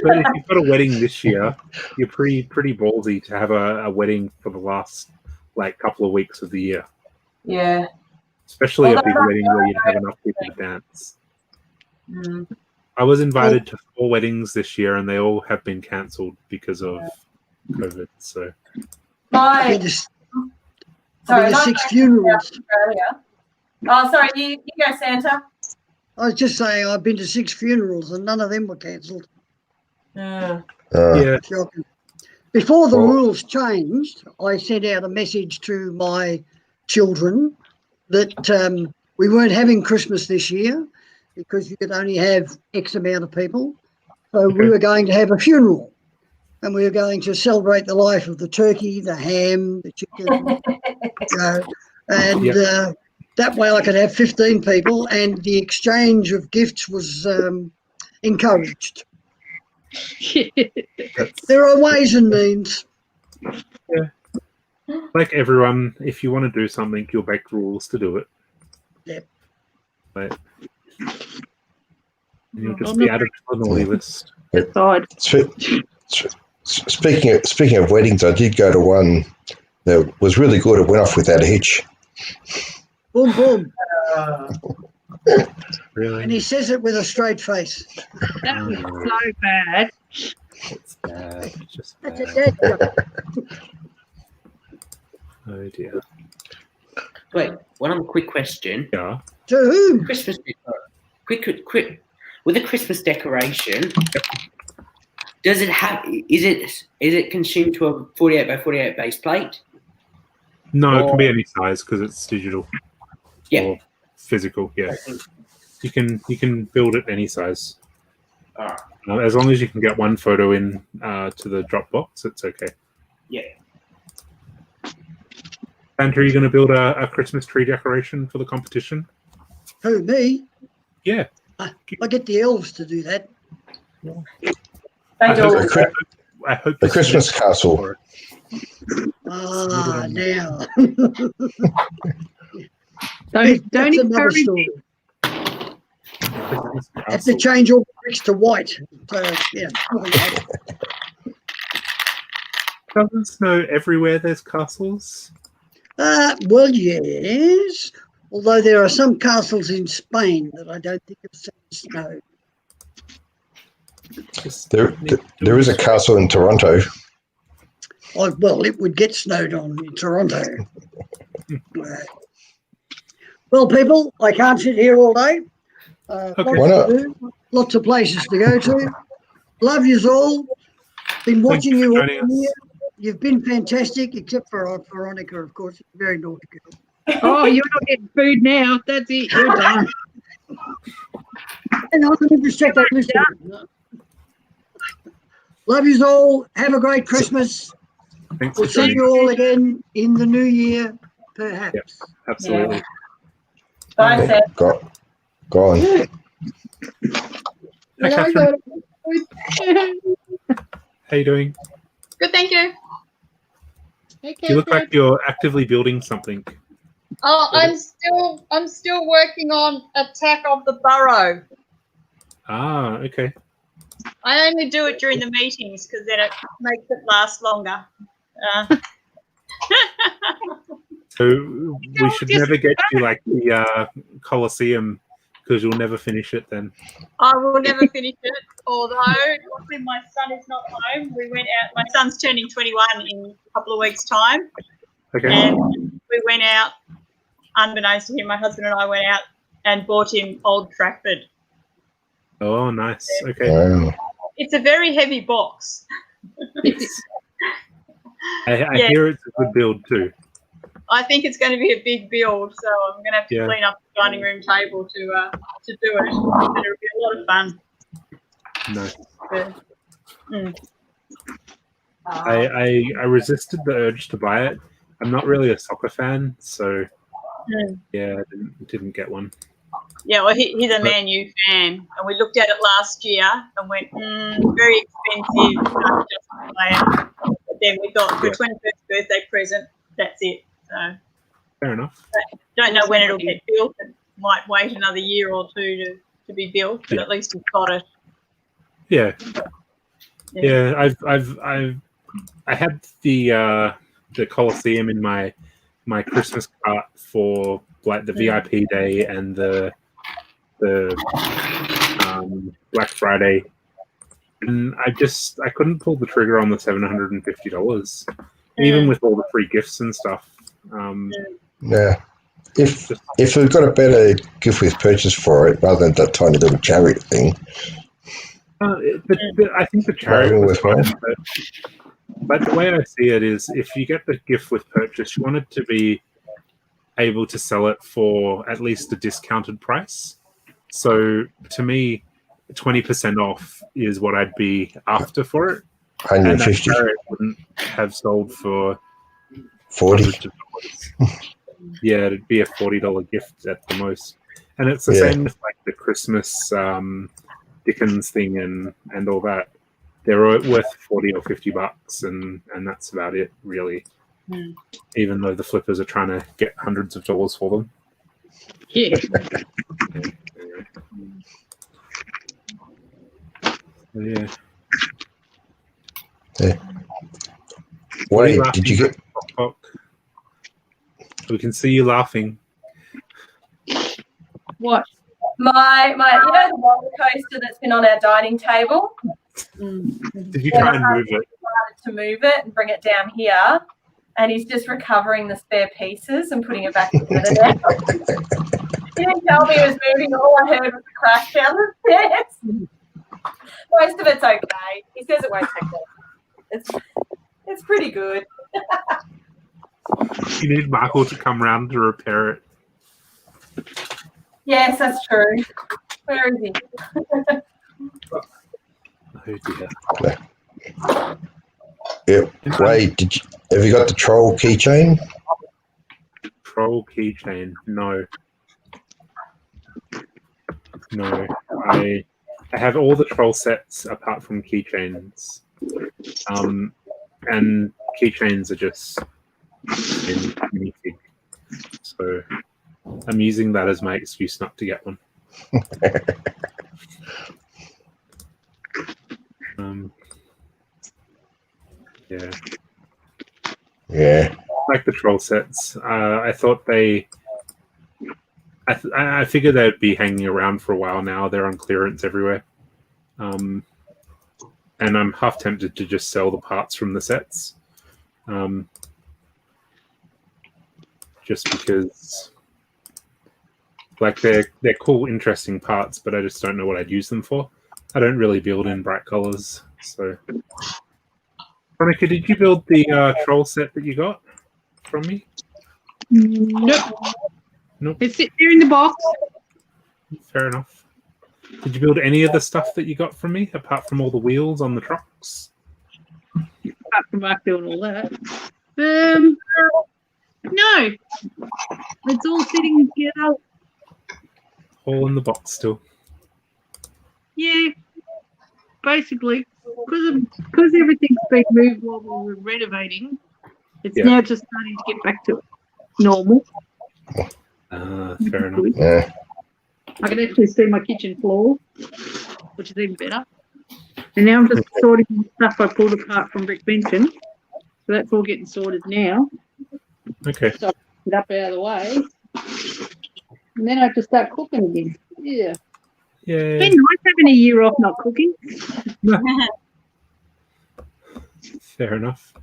But if you've got a wedding this year, you're pretty ballsy to have a wedding for the last couple of weeks of the year. Yeah. Especially a big wedding where you'd have enough people to dance. Mm. I was invited to 4 weddings this year, and they all have been cancelled because of COVID. So, I've been to 6 funerals. Australia. Oh, sorry, you go, Santa. I was just saying I've been to 6 funerals and none of them were cancelled. Yeah. yeah. Shocking. Before the rules changed, I sent out a message to my children that we weren't having Christmas this year because you could only have X amount of people. So we were going to have a funeral and we were going to celebrate the life of the turkey, the ham, the chicken, and that way I could have 15 people and the exchange of gifts was encouraged. There are ways and means. Yeah. Like everyone, if you want to do something, you'll make rules to do it. Yep. But you'll just be added to the naughty list. Speaking of weddings, I did go to one that was really good. It went off without a hitch. Boom, boom. Really? And he says it with a straight face. That was so bad. It's bad. Just That's bad. it. Oh dear. Wait, one other quick question. Yeah. To whom? Christmas, quick. With a Christmas decoration, does it have? Is it consumed to a 48 by 48 base plate? No, it can be any size because it's digital. Yeah. Or physical. Yeah. You can build it any size. As long as you can get one photo in to the Dropbox, it's okay. Yeah. Santa, are you going to build a Christmas tree decoration for the competition? Who, me? Yeah. I get the elves to do that. I hope the Christmas castle. Ah, now. Don't encourage story. Have to change all the bricks to white. So, yeah. Doesn't snow everywhere there's castles? Well, yes. Although there are some castles in Spain that I don't think have seen snow. There is a castle in Toronto. Oh, well, it would get snowed on in Toronto. Well, people, I can't sit here all day. Why not? Lots of places to go to. Love yous all. Been watching you all year. You've been fantastic, except for Veronica, of course. Very naughty girl. Oh, you're not getting food now. That's it. You're done. And I'm going to distract that listener. Love yous all. Have a great Christmas. Thanks We'll for see joining. you all again in the new year, perhaps. Yep, absolutely. Bye, Seth. Go on. Hi, Catherine. How you doing? Good, thank you. You look like you're actively building something. Oh, I'm still working on Attack of the Burrow. Ah, okay. I only do it during the meetings because then it makes it last longer. So we should never get to like the Colosseum because you'll never finish it then. I will never finish it, although luckily my son is not home. We went out. My son's turning 21 in a couple of weeks' time. Okay. And we went out, unbeknownst to him, my husband and I went out and bought him Old Trafford. Oh, nice. Okay. Wow. It's a very heavy box. I hear it's a good build too. I think it's going to be a big build, so I'm going to have to clean up the dining room table to do it. It'll be a lot of fun. Nice. Mm. I resisted the urge to buy it. I'm not really a soccer fan, so yeah, I didn't get one. Yeah, well, he's a Man U fan, and we looked at it last year and went, very expensive. Can't justify it. But then we thought for a 21st birthday present, that's it. So fair enough. Don't know when it'll get built. It might wait another year or two to be built, but at least we've got it. Yeah. Yeah, I had the Colosseum in my Christmas cart for like the VIP day and the Black Friday, and I couldn't pull the trigger on the $750, even with all the free gifts and stuff. Yeah. If we've got a better gift with purchase for it rather than that tiny little chariot thing. I think the chariot was fine, but the way I see it is, if you get the gift with purchase, you want it to be able to sell it for at least a discounted price. So to me, 20% off is what I'd be after for it. 150. And that chariot wouldn't have sold for 40. Yeah, it'd be a $40 gift at the most. And it's the same with like the Christmas Dickens thing and all that. They're worth $40 or $50, and that's about it, really. Even though the flippers are trying to get hundreds of dollars for them. Yeah. Yeah. Wait, did you get? We can see you laughing. What? My you know the roller coaster that's been on our dining table? Did you try and move it? To move it and bring it down here, and he's just recovering the spare pieces and putting it back together now. He didn't tell me he was moving. All I heard was a crash down the stairs. Most of it's okay. He says it won't take long. It's pretty good. You need Michael to come round to repair it. Yes, that's true. Where is he? Oh dear. Yeah. Wait, have you got the troll keychain? Troll keychain? No. I have all the troll sets apart from keychains. And keychains are just in minifig. So I'm using that as my excuse not to get one. Yeah. Like the troll sets. I thought I figured they'd be hanging around for a while now. They're on clearance everywhere. And I'm half tempted to just sell the parts from the sets. Just because like they're cool, interesting parts, but I just don't know what I'd use them for. I don't really build in bright colors. So Veronica, did you build the troll set that you got from me? Nope. It's sitting there in the box. Fair enough. Did you build any of the stuff that you got from me, apart from all the wheels on the trucks? Apart from Mark doing all that. No. It's all sitting together. All in the box still. Yeah. Basically. Because everything's been moved while we were renovating, it's now just starting to get back to normal. Fair enough. Yeah. I can actually see my kitchen floor, which is even better. And now I'm just sorting the stuff I pulled apart from Rick Benson. So that's all getting sorted now. Okay. So I'll get it up out of the way. And then I have to start cooking again. Yeah. Yeah. It's been nice having a year off not cooking. Fair enough.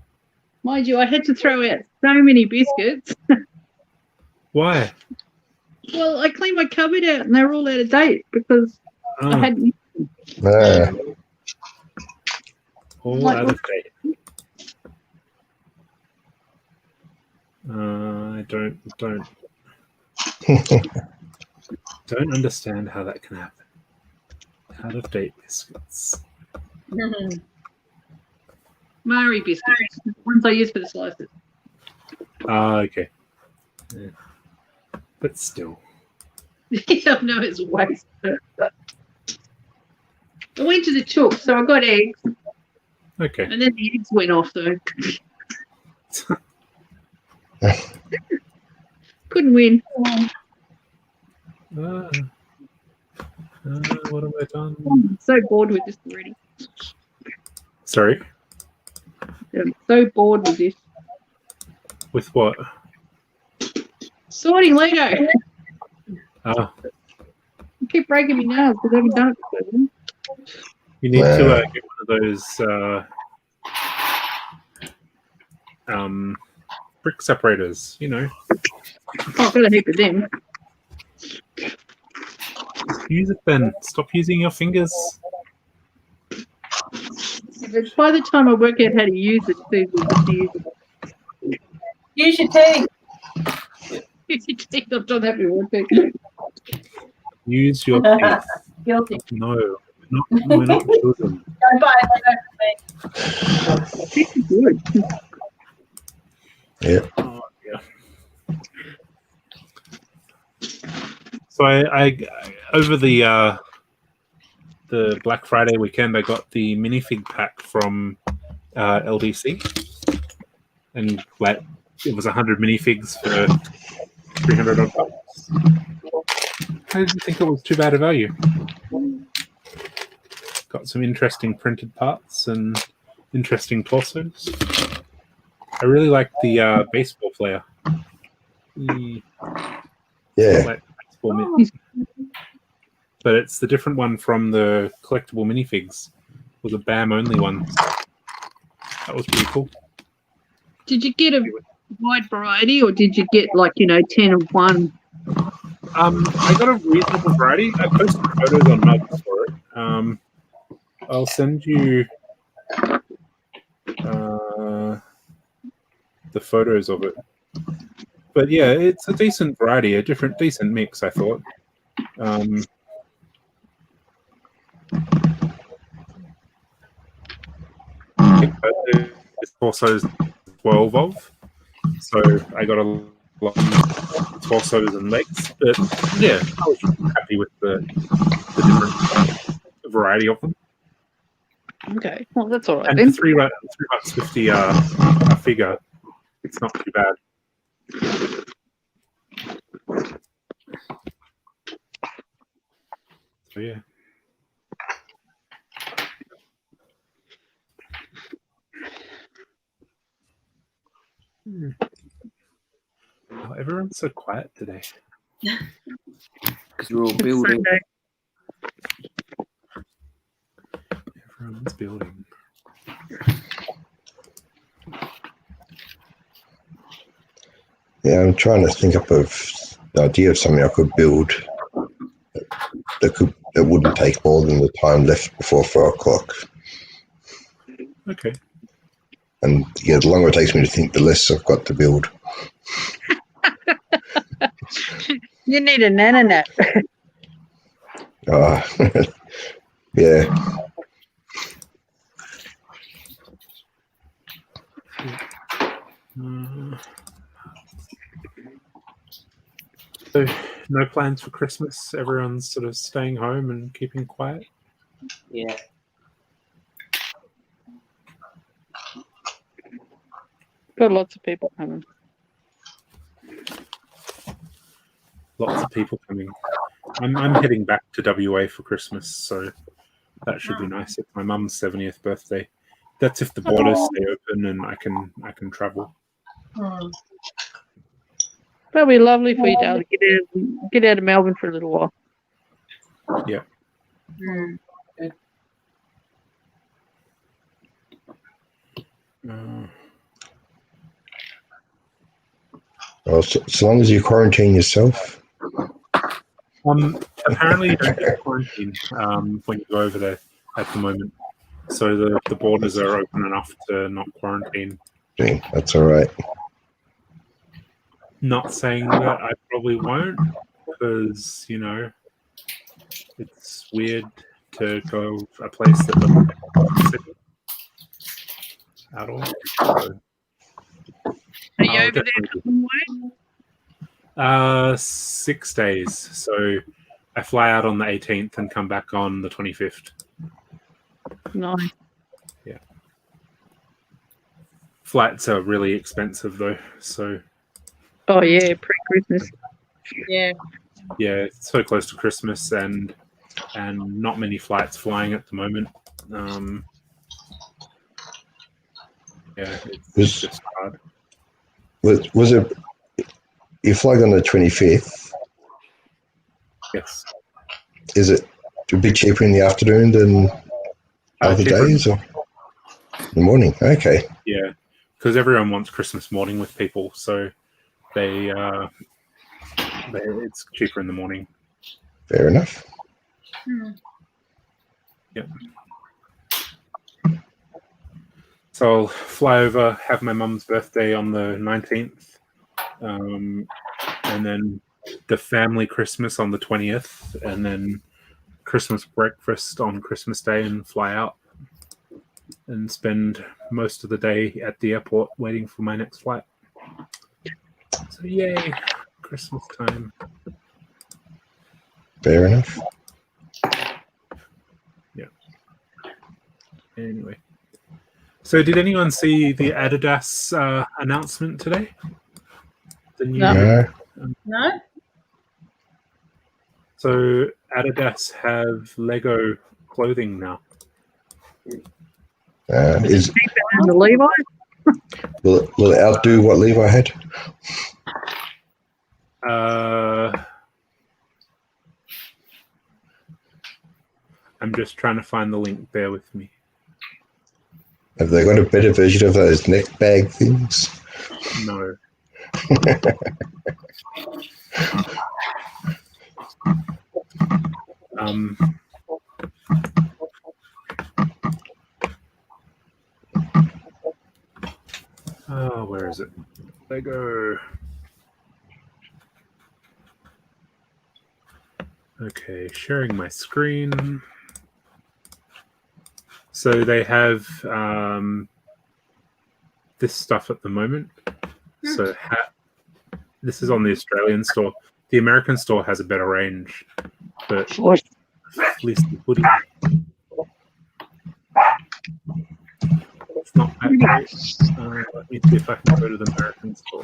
Mind you, I had to throw out so many biscuits. Why? Well, I cleaned my cupboard out and they were all out of date because I hadn't. All out of date. I don't understand how that can happen. Out of date biscuits. Mari biscuits, ones I use for the slices. Okay. Yeah. But still. Yeah, no, it's a waste. I went to the chook, so I got eggs. Okay. And then the eggs went off, though. Couldn't win. What have I done? I'm so bored with this already. Sorry, I'm so bored with this. with what? Sorting Lego. Oh, You keep breaking me nails because I haven't done it before. you need to get one of those brick separators. You know, Oh, I've got a heap of them. use it then. Stop using your fingers. But by the time I work out how to use it, it's easy just to use it. Use your teeth. Use your teeth. I've done that before. Use your teeth. Guilty. No, we're not children. Go buy Lego for me. Teeth are good. Yeah. Oh, yeah. So I over the Black Friday weekend, I got the minifig pack from LDC, and like it was 100 minifigs for 300 odd bucks. I didn't think it was too bad a value. Got some interesting printed parts and interesting torsos. I really like the baseball player. Yeah. Like baseball mitt. But it's the different one from the collectible minifigs. It was a BAM only one. That was pretty cool. Did you get a wide variety, or did you get 10 of one? I got a reasonable variety. I posted photos on Melbourne for it. I'll send you the photos of it. But yeah, it's a decent variety, a decent mix, I thought. It's also 12 of, so I got a lot of torsos and legs. But yeah, I was happy with the different variety of them. Okay, well that's all right. And Then. for $3.50 a figure, it's not too bad. So yeah. Oh, everyone's so quiet today. Because we're all building. Sunday. Everyone's building. Yeah, I'm trying to think up of the idea of something I could build that wouldn't take more than the time left before 4 o'clock. Okay. And yeah, the longer it takes me to think, the less I've got to build. You need a nana nap. Yeah. So, no plans for Christmas? Everyone's sort of staying home and keeping quiet? Yeah. Got lots of people coming. Lots of people coming. I'm heading back to WA for Christmas, so that should be nice. It's my mum's 70th birthday. That's if the borders stay open and I can travel. That'll be lovely for you to get out of Melbourne for a little while. Yeah. Well, so long as you quarantine yourself. Apparently you don't get quarantine when you go over there at the moment. So the borders are open enough to not quarantine. That's all right. Not saying that I probably won't, because, it's weird to go a place that doesn't have city at all. So, Are you over there for some way? 6 days. So I fly out on the 18th and come back on the 25th. Nice. Yeah. Flights are really expensive though, so. Oh yeah, pre-Christmas. Yeah. Yeah, it's so close to Christmas and not many flights flying at the moment. it's just hard. Was it? You flag on the 25th. Yes. Is it a bit cheaper in the afternoon than other Cheaper. days, or in the morning? Okay. Yeah, because everyone wants Christmas morning with people, so it's cheaper in the morning. Fair enough. Yep. So I'll fly over, have my mum's birthday on the 19th, and then the family Christmas on the 20th, and then Christmas breakfast on Christmas Day, and fly out and spend most of the day at the airport waiting for my next flight. So yay, Christmas time. Fair enough. Yeah. Anyway. So did anyone see the Adidas announcement today? The new No. No? So Adidas have Lego clothing now. Is And the Levi? will it outdo what Levi had? I'm just trying to find the link. Bear with me. Have they got a better version of those neck bag things? No. Oh, where is it? Lego. Okay, sharing my screen. So they have this stuff at the moment. So this is on the Australian store. The American store has a better range, but fleecy hoodie. It's not that great. Let me see if I can go to the American store.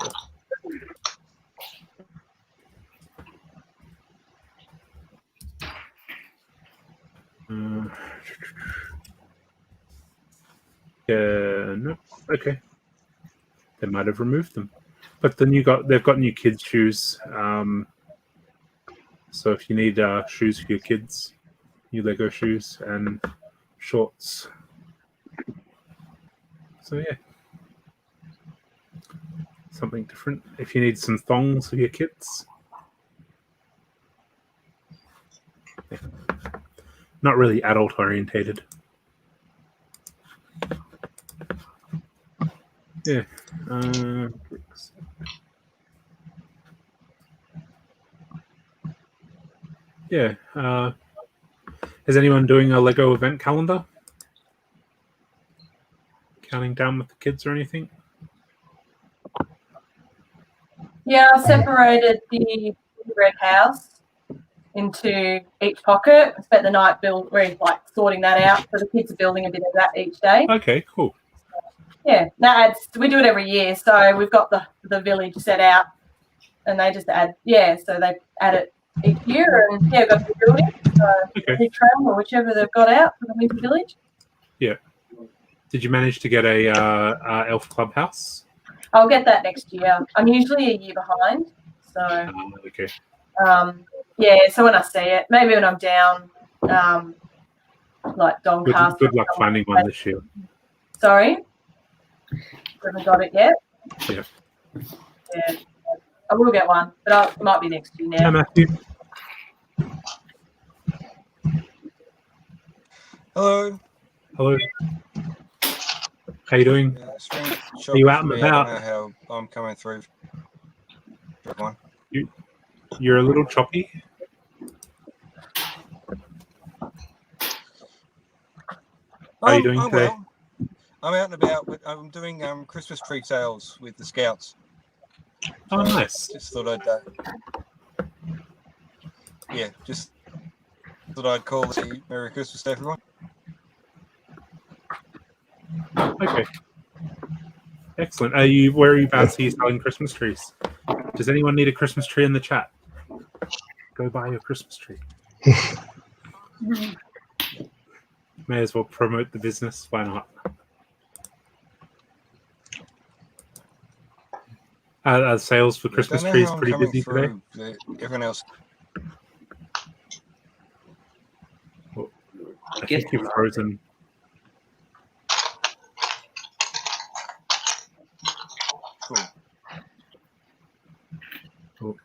No. Okay. They might have removed them, but then they've got new kids shoes. So if you need shoes for your kids, new Lego shoes and shorts. So yeah, something different. If you need some thongs for your kids. Yeah. Not really adult orientated. Yeah. Yeah. Is anyone doing a Lego event calendar? Counting down with the kids or anything? Yeah, I separated the red house into each pocket. I spent the night sorting that out. So the kids are building a bit of that each day. Okay, cool. Yeah, we do it every year. So we've got the village set out, and they just add. Yeah, so they add it each year, and we've got the building. So the tram or whichever they've got out for the winter village. Yeah. Did you manage to get a elf clubhouse? I'll get that next year. I'm usually a year behind, so. Okay. Yeah, so when I see it, maybe when I'm down, like Doncaster. Good luck finding one this year. Sorry? Haven't got it yet? Yeah. Yeah. I will get one, but it might be next year now. Hi, Matthew. Hello. Hello. How you doing? Are you out and about? I don't know how I'm coming through. Everyone. You're a little choppy. How are you doing today? Well. I'm out and about, but I'm doing Christmas tree sales with the Scouts. Oh, nice. Just thought I'd, just thought I'd call to say Merry Christmas to everyone. Okay. Excellent. Whereabouts are you selling Christmas trees? Does anyone need a Christmas tree in the chat? Go buy your Christmas tree. May as well promote the business. Why not? Sales for I Christmas don't know trees how I'm pretty coming busy today. through. Everyone else. I think you've frozen. Cool.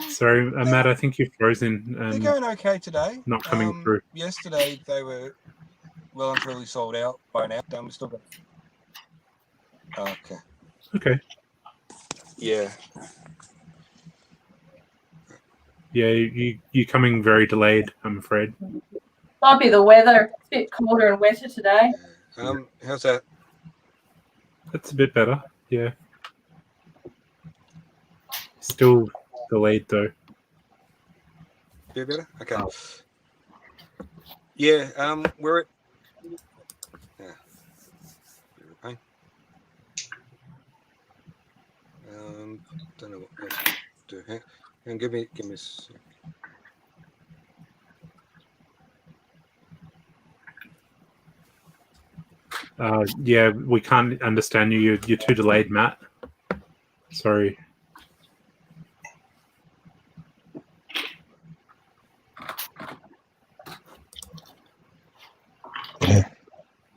Sorry, Matt, I think you've frozen. They're going okay today. Not coming through. Yesterday they were well and truly sold out by now. We still got. Okay. Okay. Yeah. Yeah, you're coming very delayed, I'm afraid. Might be the weather. It's a bit colder and wetter today. How's that? That's a bit better. Yeah. Still delayed though. Bit better? Okay. Oh. Yeah, we're at don't know what else to do. And give me a sec. Yeah, we can't understand you. You're too delayed, Matt. Sorry.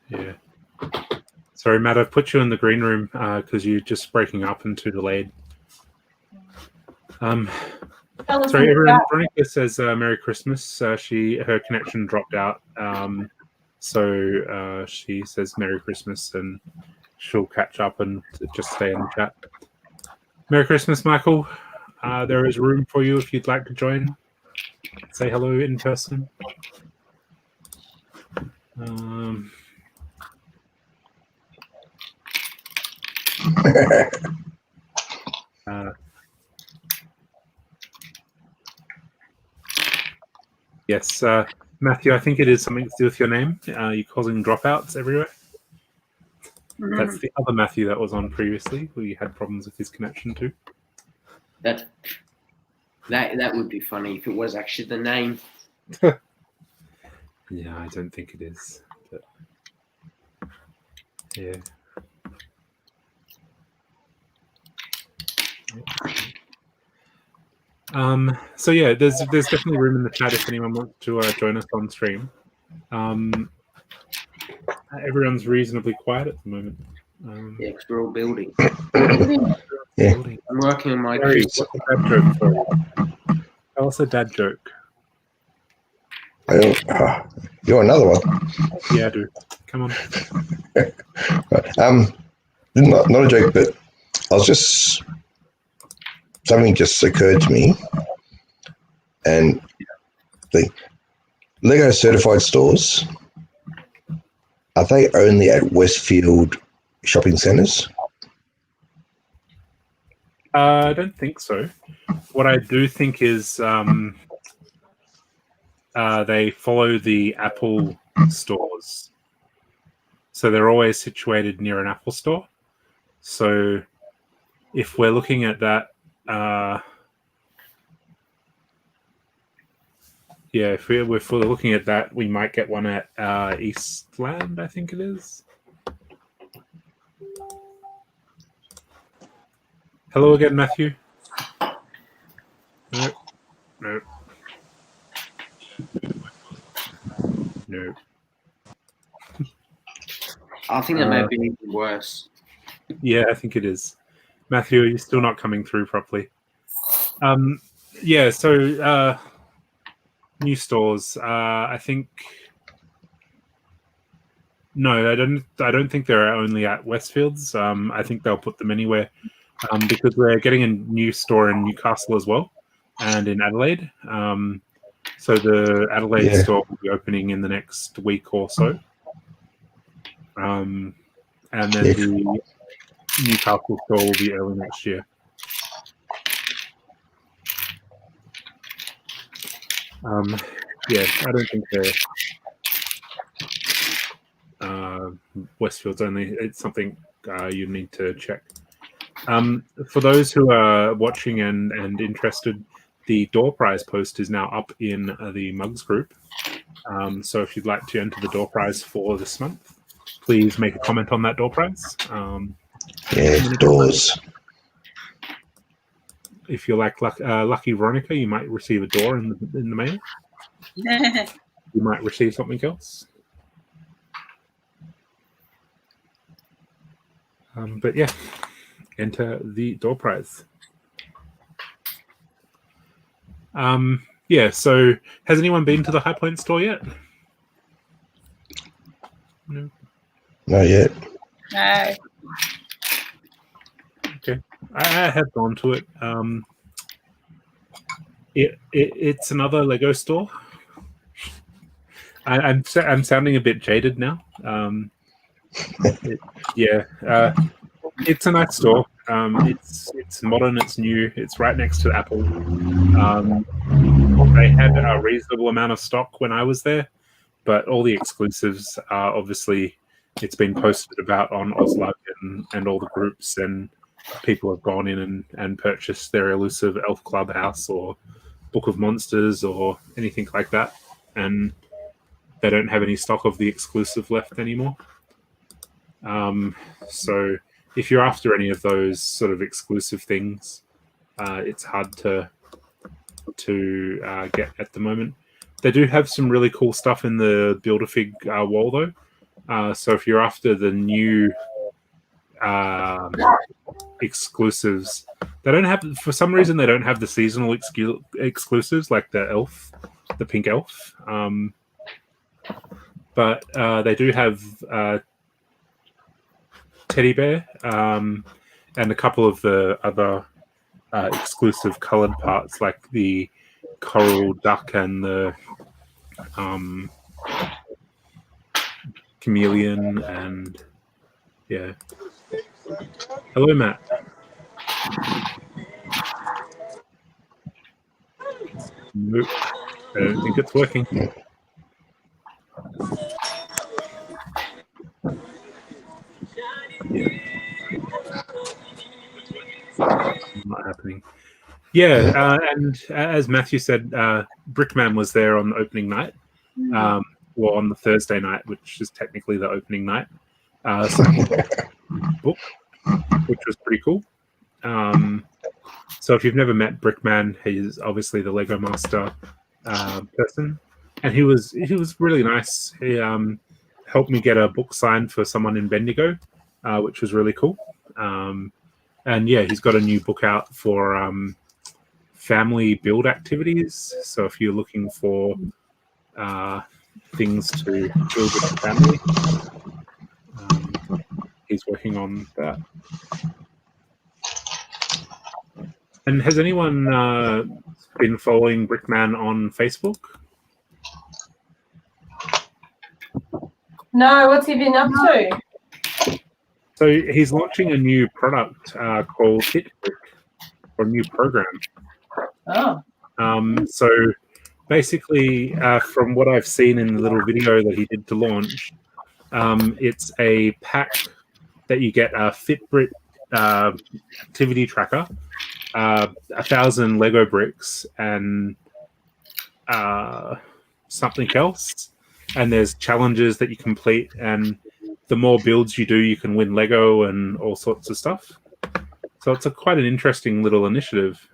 Yeah. Sorry, Matt, I've put you in the green room because you're just breaking up and too delayed. Sorry, everyone. Veronica says Merry Christmas. Her connection dropped out. So she says Merry Christmas and she'll catch up and just stay in the chat. Merry Christmas, Michael. There is room for you if you'd like to join. Say hello in person. Yes, Matthew, I think it is something to do with your name. You're causing dropouts everywhere. Mm-hmm. That's the other Matthew that was on previously. We had problems with his connection too. That would be funny if it was actually the name. Yeah, I don't think it is. But yeah. So yeah, there's definitely room in the chat if anyone wants to join us on stream. Everyone's reasonably quiet at the moment. Yeah, because we're all building. Yeah. I'm working on my Sorry, what's a dad joke? Sorry. Tell us a dad joke. You want another one? Yeah, I do. Come on. Not a joke, but something just occurred to me, and the Lego certified stores, are they only at Westfield shopping centres? I don't think so. What I do think is they follow the Apple stores. So they're always situated near an Apple store. So if we're looking at that, yeah, if we're looking at that, we might get one at Eastland, I think it is. Hello again, Matthew. No. No. No. I think that may be even worse. Yeah, I think it is. Matthew, you're still not coming through properly. Yeah, so new stores. I think no, I don't think they're only at Westfields. I think they'll put them anywhere because we're getting a new store in Newcastle as well and in Adelaide. So the Adelaide store will be opening in the next week or so. And then the Newcastle store will be early next year. Yeah, I don't think they're Westfield's only. It's something you need to check. For those who are watching and interested, the door prize post is now up in the Mugs group. So if you'd like to enter the door prize for this month, please make a comment on that door prize. Yeah, doors. If you're like Lucky Veronica, you might receive a door in the mail. You might receive something else. But yeah, enter the door prize. Yeah, so has anyone been to the High Point store yet? No. Not yet. No. Okay, I have gone to it. It's another Lego store. I'm sounding a bit jaded now. It's a nice store. It's modern. It's new. It's right next to Apple. They had a reasonable amount of stock when I was there, but all the exclusives are obviously it's been posted about on Oslug and all the groups, and people have gone in and purchased their elusive Elf Clubhouse or Book of Monsters or anything like that, and they don't have any stock of the exclusive left anymore. So if you're after any of those sort of exclusive things, it's hard to get at the moment. They do have some really cool stuff in the Build-A-Fig wall though. So if you're after the new exclusives, they don't have, for some reason they don't have the seasonal exclusives like the pink elf. But they do have teddy bear and a couple of the other exclusive colored parts like the coral duck and the chameleon, and yeah. Hello, Matt. Nope. I don't think it's working. Yeah. Not happening. Yeah, and as Matthew said, Brickman was there on the opening night. Well, on the Thursday night, which is technically the opening night. Book, which was pretty cool. So if you've never met Brickman, he's obviously the Lego Master person, and he was really nice. He helped me get a book signed for someone in Bendigo, which was really cool. And yeah, he's got a new book out for family build activities. So if you're looking for things to build with the family, he's working on that. And has anyone been following Brickman on Facebook? No, what's he been up to? So he's launching a new product called Hit Brick, or a new program. Oh. So basically, from what I've seen in the little video that he did to launch, it's a pack that you get a Fitbit activity tracker, 1,000 Lego bricks, and something else. And there's challenges that you complete, and the more builds you do, you can win Lego and all sorts of stuff. So it's quite an interesting little initiative.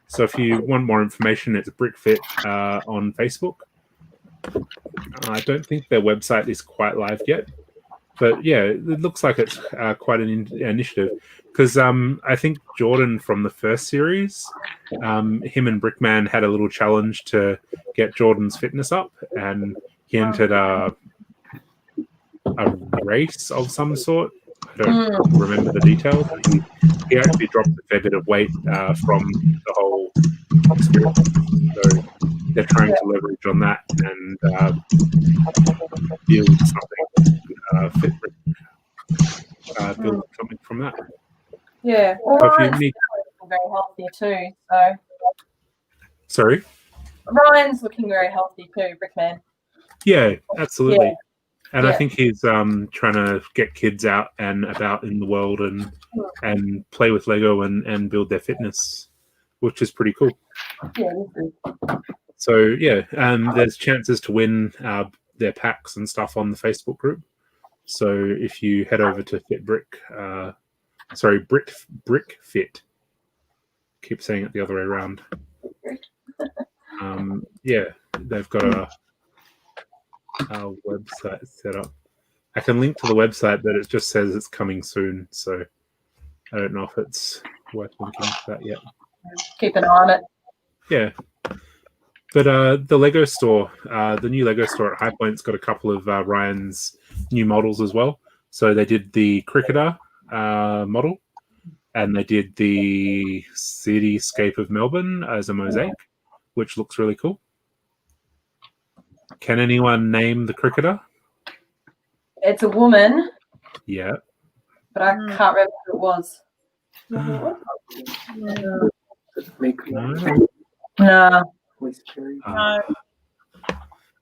So if you want more information, it's BrickFit on Facebook. I don't think their website is quite live yet, but yeah, it looks like it's quite an initiative. Because I think Jordan from the first series, him and Brickman had a little challenge to get Jordan's fitness up, and he entered a race of some sort. I don't remember the details. He actually dropped a fair bit of weight from the whole experience. So they're trying to leverage on that and build something fit, build something from that. Yeah. Well, Ryan's looking very healthy too. So. Sorry. Ryan's looking very healthy too, Brickman. Yeah, absolutely. Yeah. And I think he's trying to get kids out and about in the world and play with Lego and build their fitness, which is pretty cool. Yeah. So yeah, there's chances to win their packs and stuff on the Facebook group. So if you head over to Brick Fit. Keep saying it the other way around. Yeah, they've got a website set up. I can link to the website, but it just says it's coming soon. So I don't know if it's worth linking to that yet. Keep an eye on it. Yeah. But the Lego store, the new Lego store at High Point's got a couple of Ryan's new models as well. So they did the cricketer model, and they did the cityscape of Melbourne as a mosaic, which looks really cool. Can anyone name the cricketer? It's a woman. Yeah. But I can't remember who it was. No.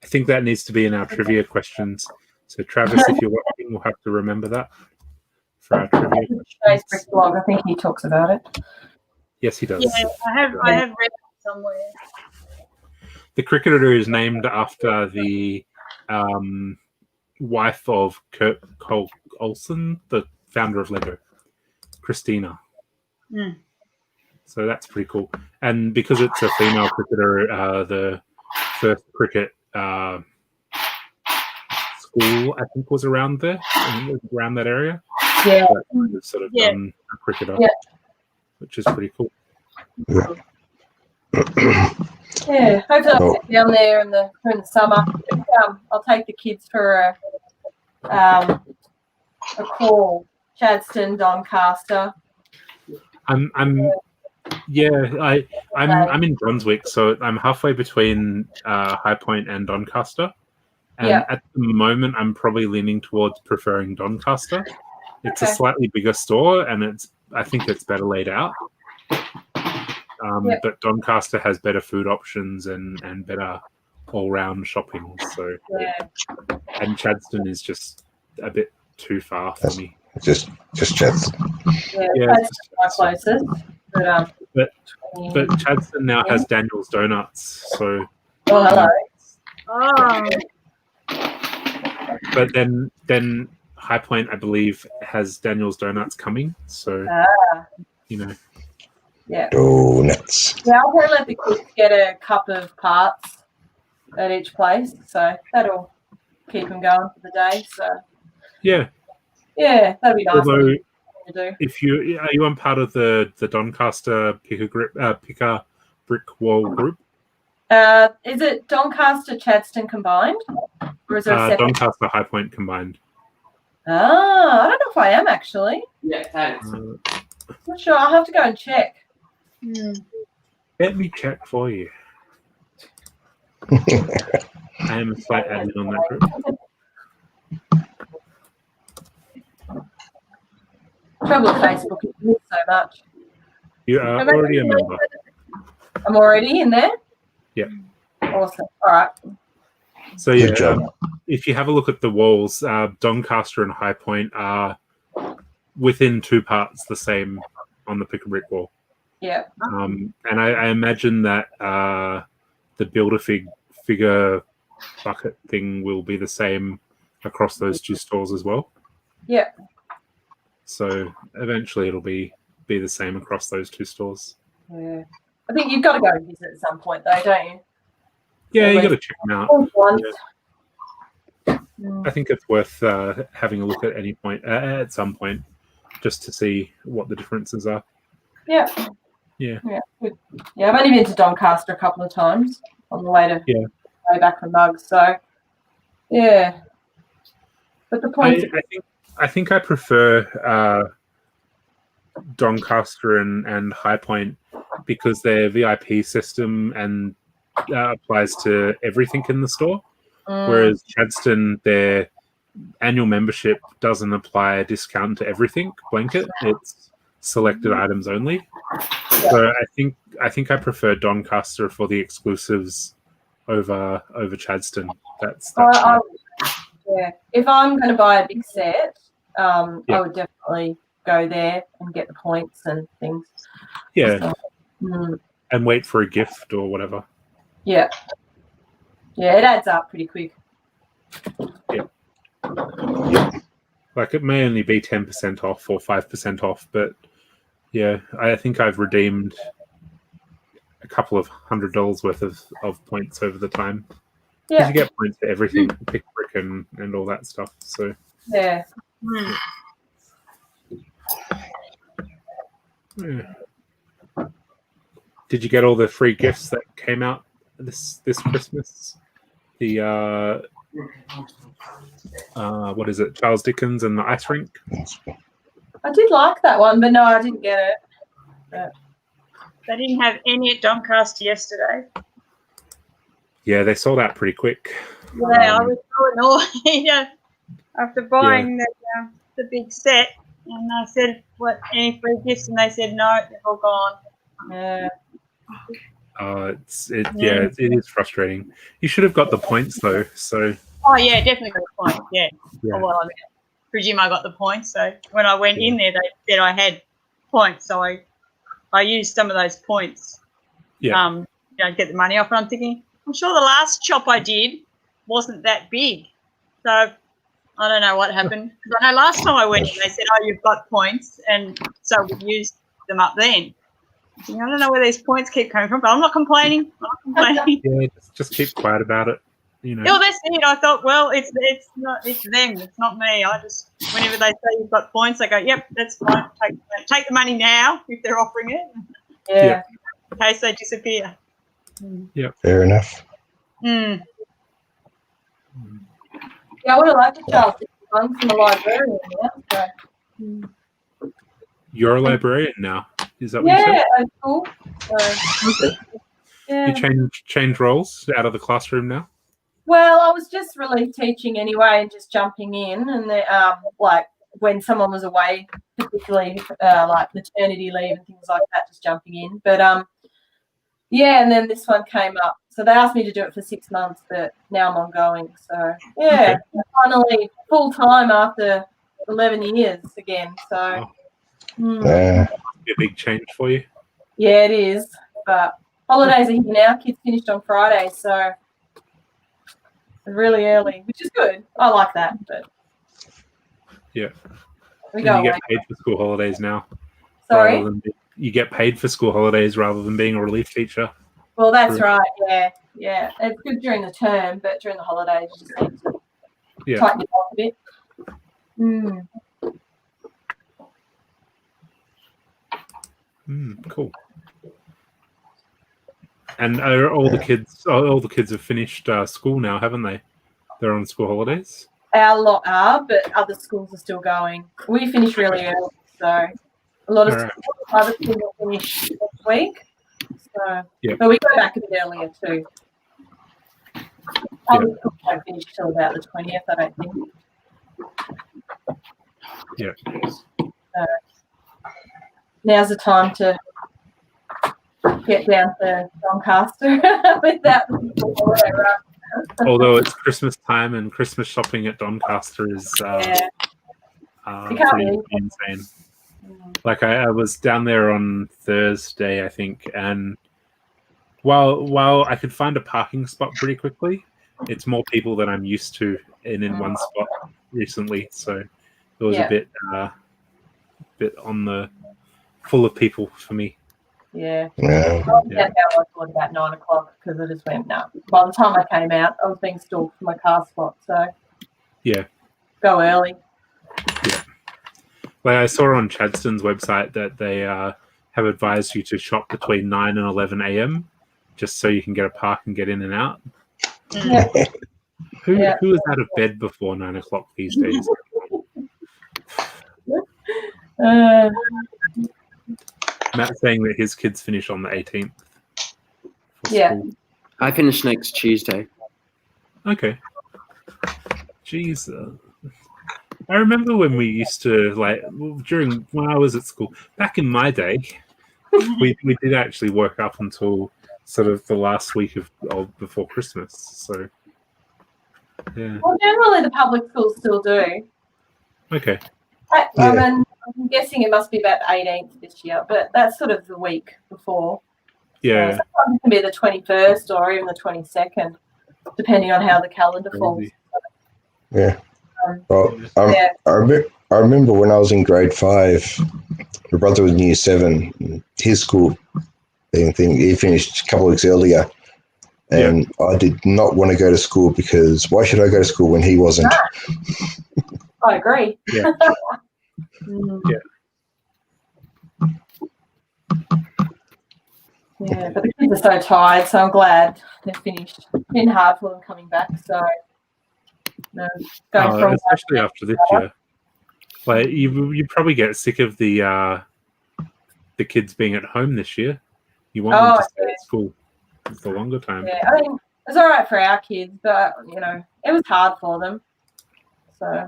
I think that needs to be in our trivia questions. So Travis, if you're watching, we'll have to remember that for our trivia questions. Blog. I think he talks about it. Yes, he does. Yeah, I have read it somewhere. The cricketer is named after the wife of Kurt Olsen, the founder of Lego, Christina. So that's pretty cool. And because it's a female cricketer, the first cricket school, I think, was around there, around that area. Yeah. So sort of a cricketer, which is pretty cool. Yeah, hopefully I'll get down there in the summer. I'll take the kids for a call. Chadstone, Doncaster. I'm in Brunswick, so I'm halfway between High Point and Doncaster. And at the moment, I'm probably leaning towards preferring Doncaster. It's a slightly bigger store, and I think it's better laid out. But Doncaster has better food options and better all-round shopping. So, and Chadstone is just a bit too far for me. Just Chadstone. Yeah, that's my closest. But Chadstone now has Daniel's Donuts. So. Oh, hello. Oh. But then High Point, I believe, has Daniel's Donuts coming. So, you know. Yeah. Donuts. Yeah, I'll probably let the kids get a cup of parts at each place, so that'll keep them going for the day. So. Yeah. Yeah, that'd be nice. Although, to do. if are you on part of the Doncaster Picker Brick Wall group? Is it Doncaster Chadstone combined, or is there a separate? Doncaster High Point combined. Ah, I don't know if I am actually. Yeah, thanks. Not sure. I'll have to go and check. Let me check for you. I am a slight admin on that group. Trouble with Facebook, you miss so much. You are already a member. I'm already in there? Yeah. Awesome. All right. So yeah, if you have a look at the walls, Doncaster and High Point are within 2 parts the same on the pick and brick wall. Yeah. And I imagine that the Build-A-Figure bucket thing will be the same across those 2 stores as well. Yeah. So eventually it'll be the same across those 2 stores. Yeah. I think you've got to go and visit at some point though, don't you? Yeah, you got to check them out. Yeah. I think it's worth having a look at any point, at some point, just to see what the differences are. Yeah. Yeah. Yeah. Yeah, I've only been to Doncaster a couple of times on the way way back from Mugs. So yeah. But the point I think I prefer Doncaster and High Point because their VIP system and applies to everything in the store, whereas Chadstone, their annual membership doesn't apply a discount to everything blanket. It's selected items only. So I think I prefer Doncaster for the exclusives over Chadstone. That's yeah. If I'm going to buy a big set, I would definitely go there and get the points and things. Yeah. So, and wait for a gift or whatever. Yeah. Yeah, it adds up pretty quick. Yeah. Like it may only be 10% off or 5% off, but yeah, I think I've redeemed a couple of $100 worth of points over the time. Because Yeah. you get points for everything, pick brick and all that stuff. So Yeah. yeah. Did you get all the free gifts that came out this Christmas? The what is it? Charles Dickens and the ice rink. I did like that one, but no, I didn't get it. But They didn't have any at Doncaster yesterday. Yeah, they sold out pretty quick. Yeah, I was so annoyed after buying the big set, and I said, "What? Any free gifts?" And they said, "No, they're all gone." yeah. It is frustrating. You should have got the points though. So Oh yeah, definitely got the points. Yeah. Yeah. Oh, well, I presume I got the points. So when I went in there, they said I had points. So I used some of those points. Yeah. Get the money off. And I'm thinking, I'm sure the last shop I did wasn't that big. So I don't know what happened. 'Cause I know last time I went in, they said, "Oh, you've got points," and so we used them up then. I don't know where these points keep coming from, but I'm not complaining. I'm not complaining. yeah, just keep quiet about it. You know. Well, that's it. I thought, well, it's them. It's not me. I just, whenever they say you've got points, I go, "Yep, that's fine. Take the money now if they're offering it." Yeah. In case they disappear. Yeah. Fair enough. Mm. Yeah, I would have liked the Charles Dickens one from the librarian. So. You're a librarian now. Is that what you Yeah, said? that's cool. So, yeah. You change roles out of the classroom now? Well, I was just relief teaching anyway and just jumping in, and like when someone was away, particularly like maternity leave and things like that, just jumping in. But yeah, and then this one came up, so they asked me to do it for 6 months, but now I'm ongoing. So yeah, finally full time after 11 years again. So Yeah. Be a big change for you. yeah, it is. But holidays are here now. Kids finished on Friday, so really early, which is good. I like that. But Yeah. we And go you get away. paid for school holidays now. Sorry. You get paid for school holidays rather than being a relief teacher. Well, that's True. right. Yeah, yeah. It's good during the term, but during the holidays, you just need to tighten it up a bit. Cool. And are all the kids have finished school now, haven't they? They're on school holidays. Our lot are, but other schools are still going. We finish really early, so a lot of private schools will finish next week. So, but we go back a bit earlier too. Public schools don't finish till about the 20th, I don't think. Yeah. So now's the time to get down to Doncaster without the people holiday rush. Although it's Christmas time and Christmas shopping at Doncaster is pretty insane. Like I was down there on Thursday, I think, and while I could find a parking spot pretty quickly, it's more people than I'm used to in one spot recently. So it was a bit on the full of people for me. Yeah. Yeah. I was about 9 o'clock because I just went, no. By the time I came out, I was being stalked for my car spot. So yeah, go early. Yeah. Like I saw on Chadstone's website that they have advised you to shop between 9 and 11 a.m. just so you can get a park and get in and out. Yeah. Who is out of bed before 9 o'clock these days? Matt's saying that his kids finish on the 18th. Yeah. I finish next Tuesday. Okay. Jeez. I remember when we used to, when I was at school, back in my day, we did actually work up until sort of the last week of before Christmas. So, yeah. Well, generally the public schools still do. Okay. I'm guessing it must be about the 18th this year, but that's sort of the week before. Yeah. So sometimes it can be the 21st or even the 22nd, depending on how the calendar falls. Yeah. Well, Yeah. I remember when I was in grade 5, my brother was in year 7. His school thing, he finished a couple of weeks earlier. And I did not want to go to school because why should I go to school when he wasn't? I agree. Yeah. Mm. Yeah, but the kids are so tired, so I'm glad they're finished. It's been hard for them coming back, so going from especially after this year. Like you probably get sick of the kids being at home this year. You want them to stay at school for a longer time. Yeah, I mean, it was all right for our kids, but it was hard for them. So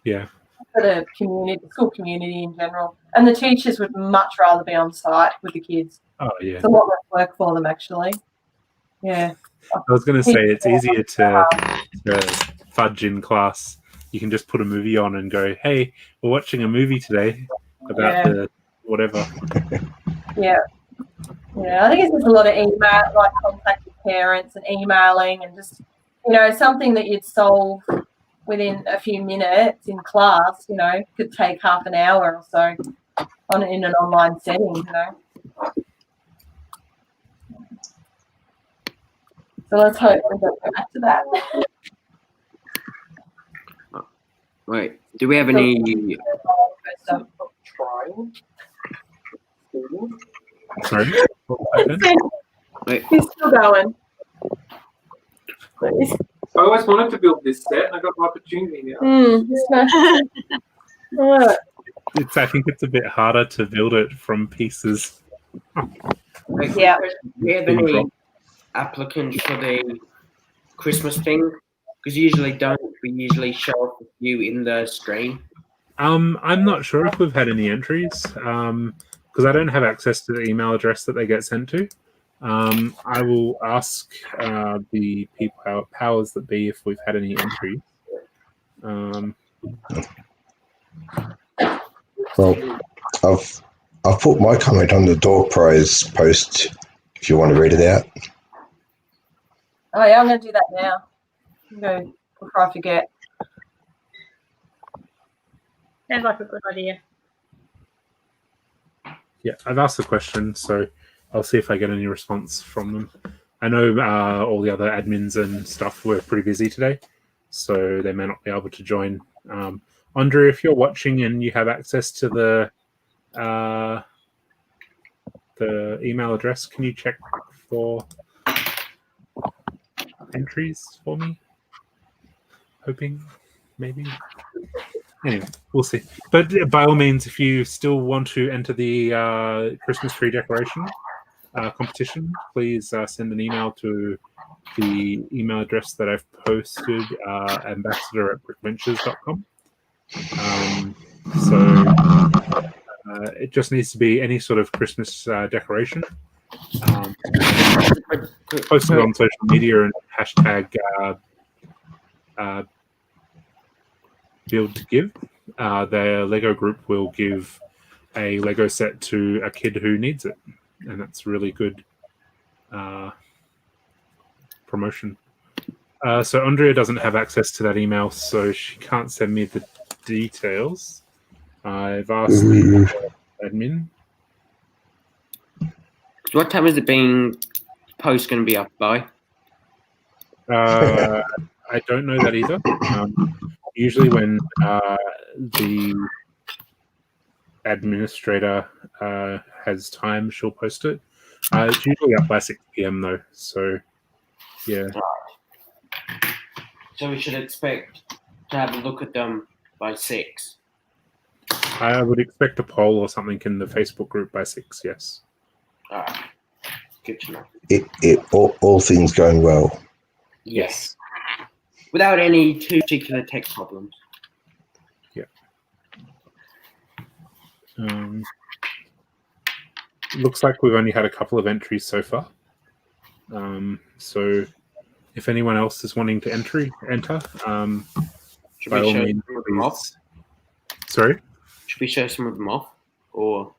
yeah, for the community, the school community in general, and the teachers would much rather be on site with the kids. Oh yeah, it's a lot less work for them actually. Yeah, I was going to say it's easier to fudge in class. You can just put a movie on and go, "Hey, we're watching a movie today about the whatever." Yeah. I think it's just a lot of email, like contacting parents and emailing, and just something that you'd solve within a few minutes in class. Could take half an hour or so in an online setting. So let's hope we don't go back to that. Wait, do we have any? Sorry. Wait. He's still going. I always wanted to build this set, and I got my opportunity now. I think it's a bit harder to build it from pieces. Yeah. Do we have any applicants for the Christmas thing? Because we usually show up a few in the stream. I'm not sure if we've had any entries because I don't have access to the email address that they get sent to. I will ask the people, powers that be, if we've had any entries. Well, I've put my comment on the door prize post if you want to read it out. Oh yeah, I'm going to do that now. Go before I forget. Sounds like a good idea. Yeah, I've asked the question, so I'll see if I get any response from them. I know all the other admins and stuff were pretty busy today, so they may not be able to join. Andre, if you're watching and you have access to the email address, can you check for entries for me? Hoping, maybe. Anyway, we'll see. But by all means, if you still want to enter the Christmas tree decoration competition, please send an email to the email address that I've posted, ambassador@brickventures.com. It just needs to be any sort of Christmas decoration. Post it on social media and hashtag build to give. The Lego group will give a Lego set to a kid who needs it, and that's really good promotion. So Andrea doesn't have access to that email, so she can't send me the details. I've asked the admin. What time is it being post going to be up by? I don't know that either. Usually when the administrator has time, she'll post it. It's usually up by 6 p.m. though, so yeah. So we should expect to have a look at them by 6. I would expect a poll or something in the Facebook group by 6, yes. All right. Good to know. All things going well. Yes. Without any too particular tech problems. Yeah. Looks like we've only had a couple of entries so far. So if anyone else is wanting to enter, by all means, please. Sorry? Should we show some of them off? Or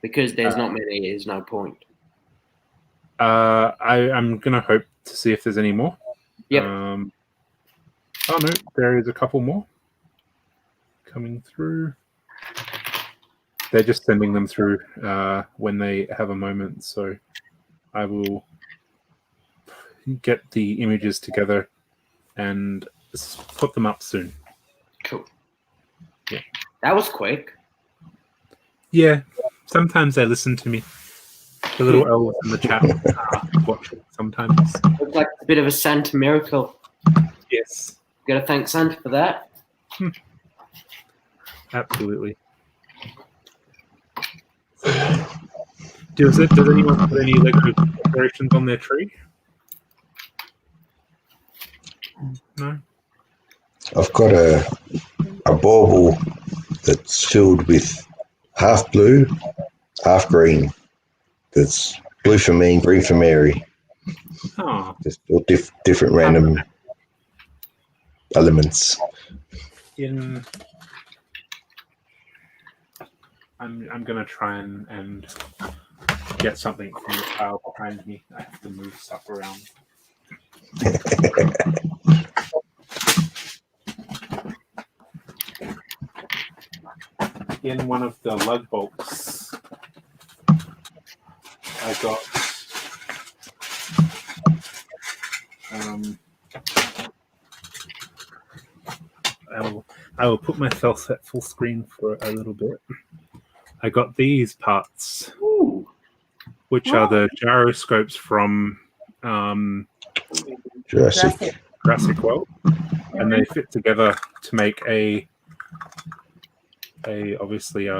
because there's not many, there's no point. I'm going to hope to see if there's any more. Yep. Oh no, there is a couple more coming through. They're just sending them through when they have a moment, so I will get the images together and put them up soon. Cool. Yeah. That was quick. Yeah, sometimes they listen to me. The little elves in the chat watch it sometimes. Looks like a bit of a Santa miracle. Yes. Gotta thank Santa for that. Absolutely. Does anyone put any Lego decorations on their tree? No? I've got a bauble that's filled with half blue, half green. That's blue for me, green for Mary. Oh. Just all different random elements. I'm gonna try and get something from the pile behind me. I have to move stuff around. In one of the lug bolts, I got I will put myself at full screen for a little bit. I got these parts, which are the gyroscopes from Jurassic World, and they fit together to make obviously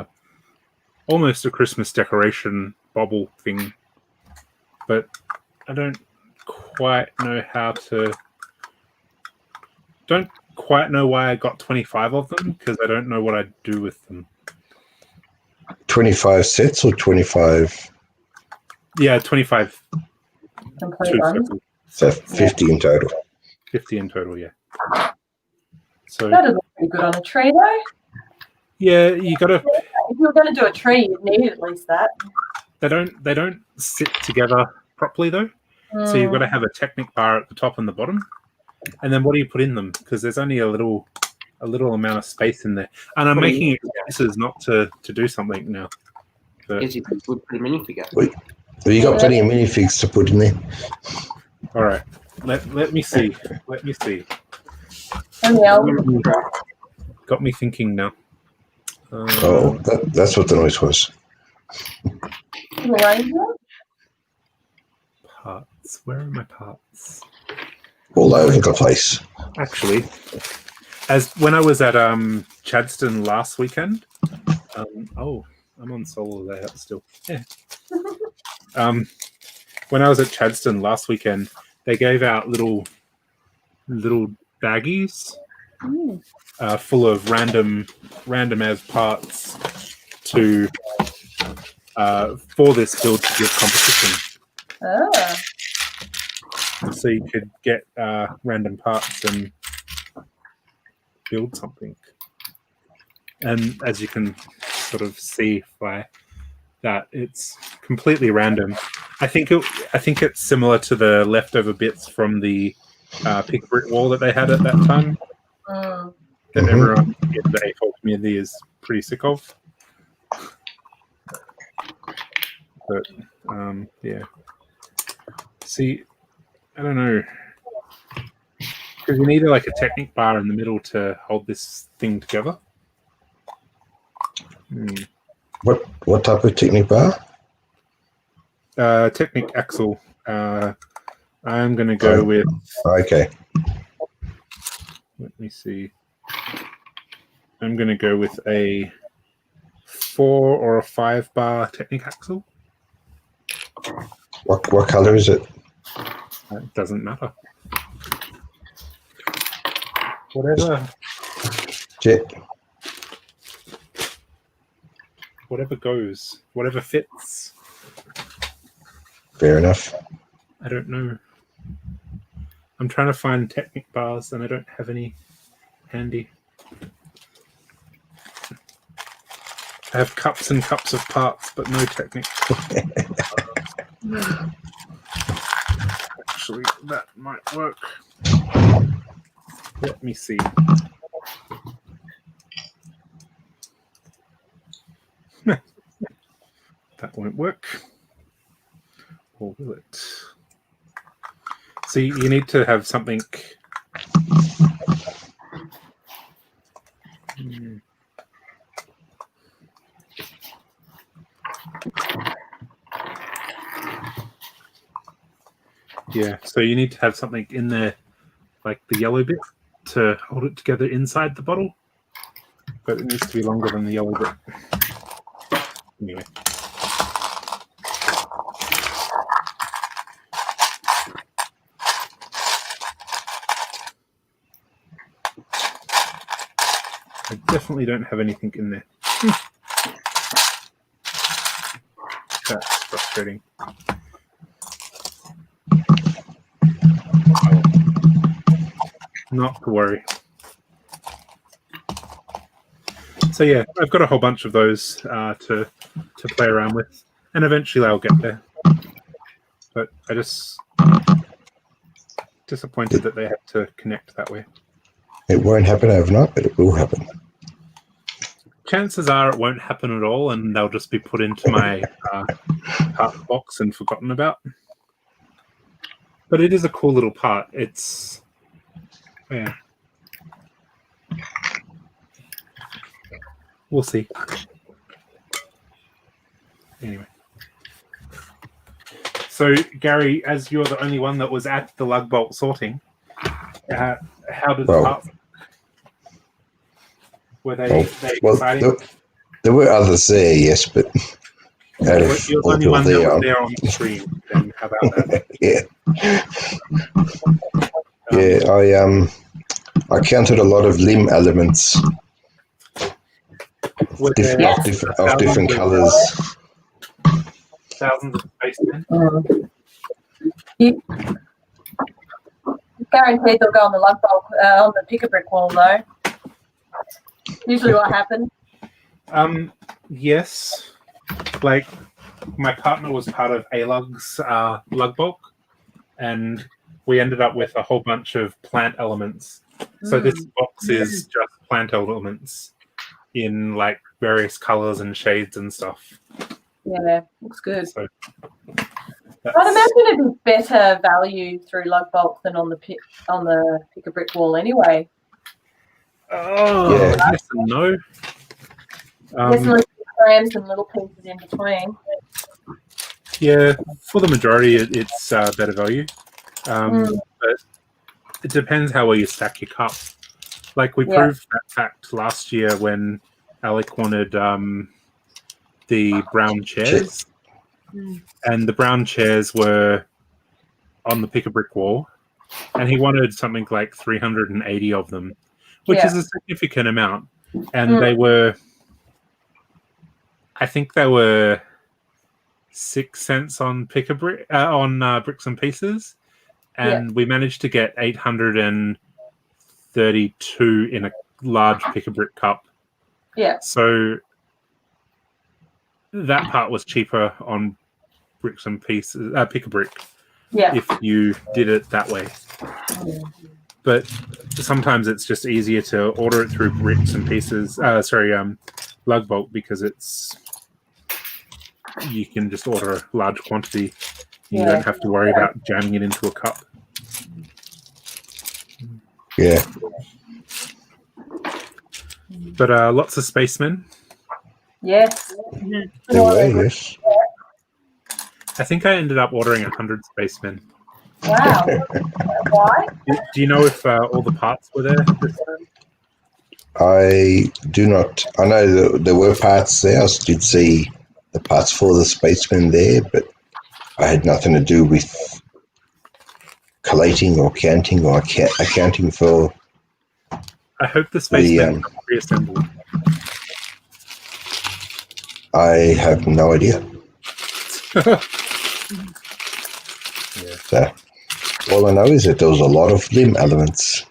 almost a Christmas decoration bobble thing, but I don't quite know why I got 25 of them, because I don't know what I'd do with them. 25 sets or 25? Yeah, 25. So 50 in total. 50 in total, yeah. So That is pretty good on a tree, though. Yeah, you gotta. If you were going to do a tree, you'd need at least that. They don't sit together properly though. So you've got to have a Technic bar at the top and the bottom, and then what do you put in them? Because there's only a little amount of space in there, and I'm making excuses not to do something now. But you could put a minifigure. Well, you got plenty of minifigs to put in there. All right, let me see. Let me see. Got me thinking now. That's what the noise was. Parts. Where are my parts? All over the place. Actually, as when I was at Chadstone last weekend. I'm on solo layout still. Yeah. When I was at Chadstone last weekend, they gave out little baggies full of random as parts to for this build to give competition. So you could get random parts and build something. And as you can sort of see by that, it's completely random. I think it's similar to the leftover bits from the pig brick wall that they had at that time. That everyone in the AFOL community is pretty sick of. But yeah. See, I don't know, because you need like a Technic bar in the middle to hold this thing together. What type of Technic bar? Technic axle. I'm going to go with. Okay. Let me see. I'm going to go with a 4 or a 5 bar Technic axle. What color is it? It doesn't matter. Whatever. Whatever goes. Whatever fits. Fair enough. I don't know. I'm trying to find Technic bars and I don't have any handy. I have cups and cups of parts, but no Technic. Actually, that might work. Let me see. That won't work. Or will it? See, you need to have something. Yeah, so you need to have something in there, like the yellow bit, to hold it together inside the bottle. But it needs to be longer than the yellow bit. Anyway. I definitely don't have anything in there. That's frustrating. Not to worry. So yeah, I've got a whole bunch of those to play around with, and eventually I'll get there. But I just disappointed that they had to connect that way. It won't happen overnight, but it will happen. Chances are it won't happen at all, and they'll just be put into my part box and forgotten about. But it is a cool little part. It's yeah. We'll see. Anyway. So, Gary, as you're the only one that was at the lug bolt sorting, how did the parts? Were they exciting? There were others there, yes, but out of You're the only one that was there on the stream. Then how about that? Yeah. I counted a lot of limb elements of different colours. Thousands of spacemen. Guaranteed they'll go on the lug bolt, on the picker brick wall, though. Usually what happens. Yes. Like, my partner was part of A-Lug's lug bulk, and we ended up with a whole bunch of plant elements. So this box is just plant elements in, like, various colours and shades and stuff. Yeah, looks good. So I'd imagine it'd be better value through lug bulk than on the picker brick wall anyway. Oh, yeah. Yes and no. There's little grams and little pieces in between. Yeah, for the majority, it's better value. But it depends how well you stack your cup. Like, we proved that fact last year when Alec wanted the brown chairs. And the brown chairs were on the pick a brick wall. And he wanted something like 380 of them, which is a significant amount. And they were, I think they were 6 cents on pick a brick on bricks and pieces. And we managed to get 832 in a large pick a brick cup. Yeah. So that part was cheaper on bricks and pieces, pick a brick. Yeah. If you did it that way. But sometimes it's just easier to order it through bricks and pieces. Lug bulk, because you can just order a large quantity. You don't have to worry about jamming it into a cup. Yeah. But lots of spacemen. Yes. There were, yes. I think I ended up ordering 100 spacemen. Wow. Why? Do you know if all the parts were there this time? I do not. I know that there were parts there. I did see the parts for the spacemen there, but I had nothing to do with collating or counting or accounting for. I hope the spacemen are reassembled. I have no idea. So, all I know is that there was a lot of limb elements.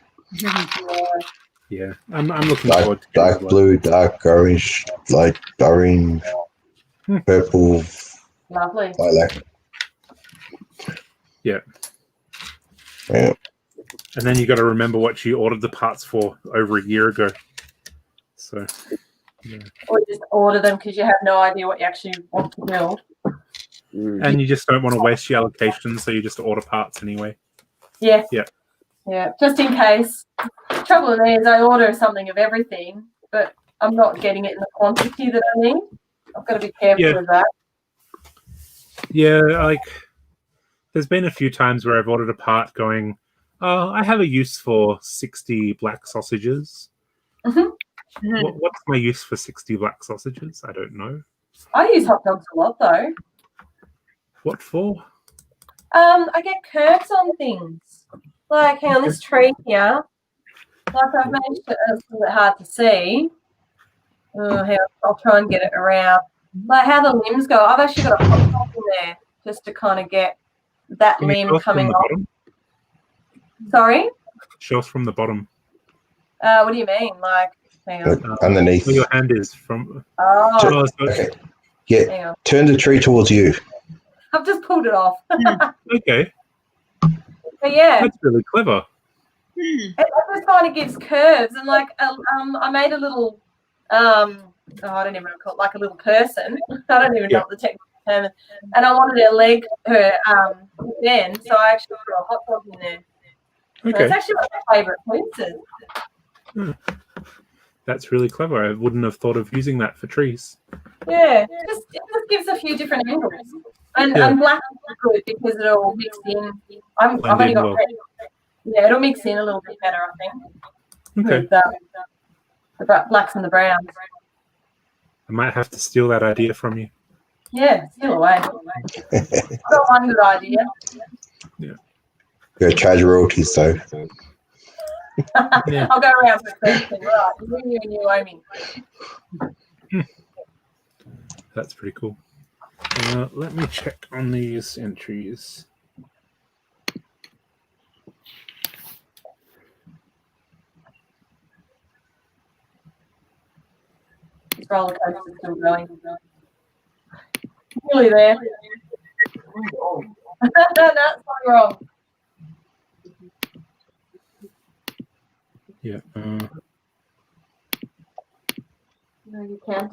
Yeah, I'm looking forward to dark blue, dark orange, light orange, purple, lovely, lilac. Yeah. Yeah. And then you got to remember what you ordered the parts for over a year ago. So, yeah. Or just order them because you have no idea what you actually want to build. And you just don't want to waste your allocation, so you just order parts anyway. Yeah. Yeah. Yeah, just in case. The trouble with me is I order something of everything, but I'm not getting it in the quantity that I need. I've got to be careful with that. Yeah, like there's been a few times where I've ordered a part going, oh, I have a use for 60 black sausages. What's my use for 60 black sausages? I don't know. I use hot dogs a lot though. What for? I get curves on things. Like, hang on, this tree here. Like, I've managed to, it's a little bit hard to see. Oh, hang on, I'll try and get it around. Like, how the limbs go. I've actually got a hot dog in there just to kind of get that limb coming off. Bottom? Sorry? Show us from the bottom. What do you mean? Like, hang on. Underneath. Where your hand is from. Oh. Okay. Yeah. Turn the tree towards you. I've just pulled it off. Okay. But yeah. That's really clever. It just kind of gives curves, and like I made a little I don't even know what to call it, like a little person. I don't even know what the technical term is. And I wanted her leg, her bend, so I actually put a hot dog in there. Okay. So it's actually one of my favourite pieces. That's really clever. I wouldn't have thought of using that for trees. Yeah, it just gives a few different angles. And black is good because it'll mix in. I've only got red. Yeah, it'll mix in a little bit better, I think. Okay. With the blacks and the browns. I might have to steal that idea from you. Yeah, steal away. I've got one good idea. Yeah. Go charge royalties though. I'll go around for the first thing. Right, you and you owe me. That's pretty cool. Let me check on these entries. This roller coaster is still going. Nearly there. That's not wrong. Yeah. No, you can't.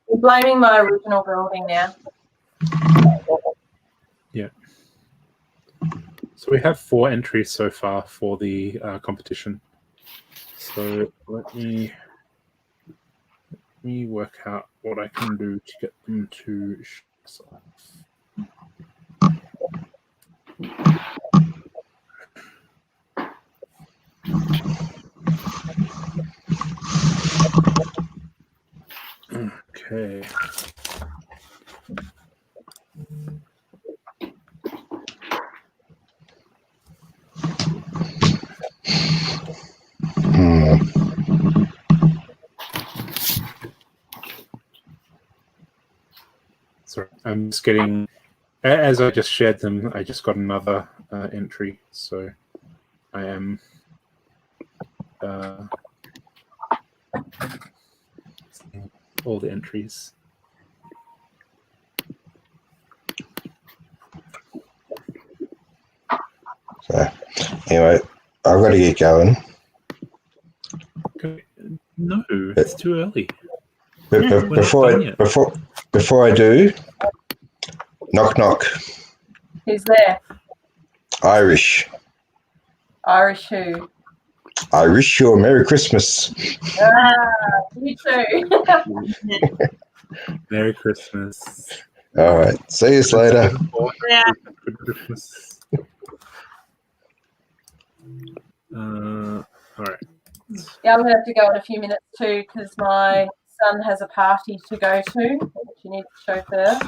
You're blaming my original building now. Yeah. So we have 4 entries so far for the competition. So let me work out what I can do to get them to show Okay. Sorry, I'm just getting, as I just shared them, I just got another entry, so I am all the entries. So, anyway, I've got to get going. Okay. No, it's too early. But before I do, knock knock. Who's there? Irish. Irish who? I wish you a Merry Christmas. You too. Merry Christmas. All right. See you later. Yeah. Good Christmas. All right. Yeah, I'm going to have to go in a few minutes too because my son has a party to go to, which you need to show first.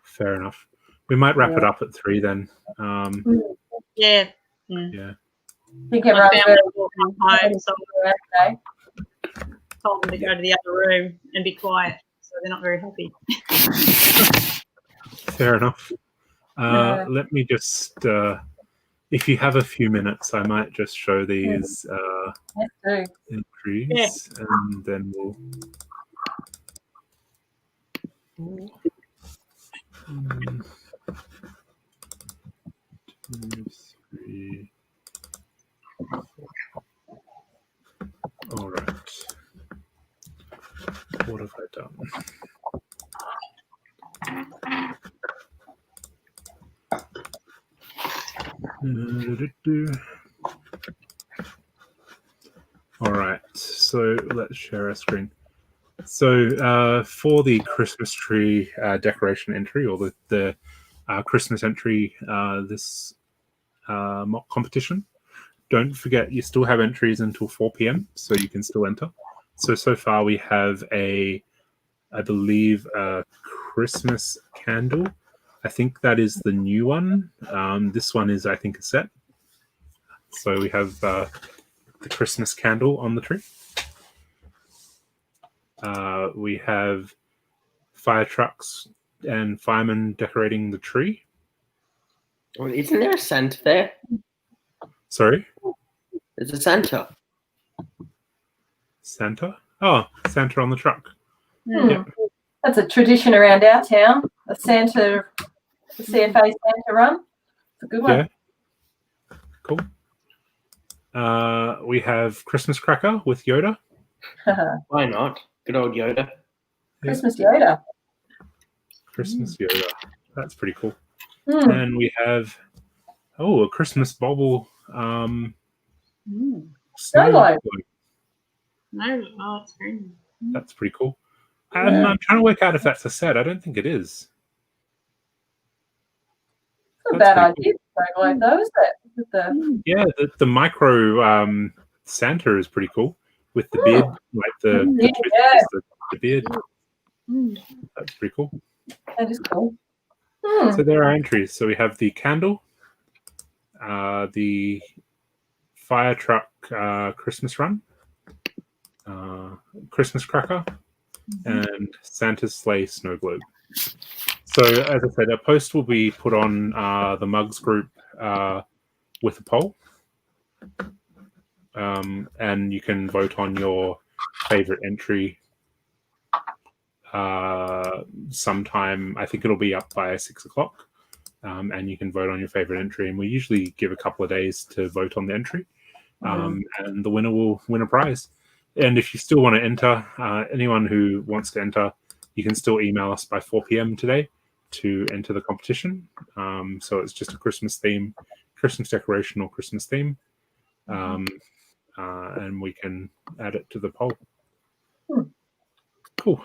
Fair enough. We might wrap it up at 3 then. Yeah. Yeah. I think everyone's My very family walking home, so today. told them to go to the other room and be quiet, so they're not very happy. Fair enough. Let me just, if you have a few minutes, I might just show these entries, and then we'll. All right, so let's share our screen. So for the Christmas tree decoration entry, or the Christmas entry, this mock competition, don't forget you still have entries until 4 p.m, so you can still enter. So far we have I believe, a Christmas candle. I think that is the new one. This one is, I think, a set. So we have the Christmas candle on the tree. We have fire trucks and firemen decorating the tree. Well, isn't there a Santa there? Sorry? There's a Santa. Santa? Oh, Santa on the truck. Yep. That's a tradition around our town. The CFA Santa run. It's a good one. Yeah. Cool. We have Christmas cracker with Yoda. Why not? Good old Yoda. Christmas Yoda. Christmas Yoda. That's pretty cool. And we have a Christmas bobble. No, oh, it's very nice. That's pretty cool. I'm trying to work out if that's a set. I don't think it is. It's not a bad idea. Cool. Like those, yeah, the micro Santa is pretty cool with the beard, like the beard. That's pretty cool. That is cool. So there are entries. So we have the candle, the fire truck Christmas run, Christmas cracker, and Santa's sleigh snow globe. So as I said, a post will be put on the Mugs group with a poll, and you can vote on your favorite entry sometime. I think it'll be up by 6 o'clock, and you can vote on your favorite entry. And we usually give a couple of days to vote on the entry, and the winner will win a prize. And if you still want to enter, anyone who wants to enter, you can still email us by 4 p.m. today to enter the competition. So it's just a Christmas theme, Christmas decoration or Christmas theme, and we can add it to the poll. Cool.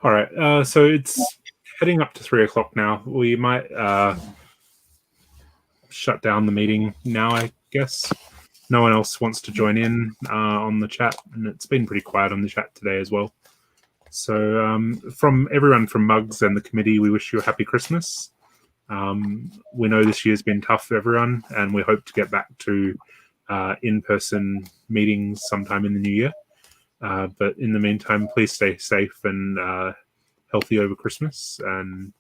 All right, so it's heading up to 3 o'clock now. We might shut down the meeting now, I guess. No one else wants to join in on the chat, and it's been pretty quiet on the chat today as well. So from everyone from Mugs and the committee, we wish you a happy Christmas. We know this year's been tough for everyone, and we hope to get back to in-person meetings sometime in the new year. But in the meantime, please stay safe and healthy over Christmas, and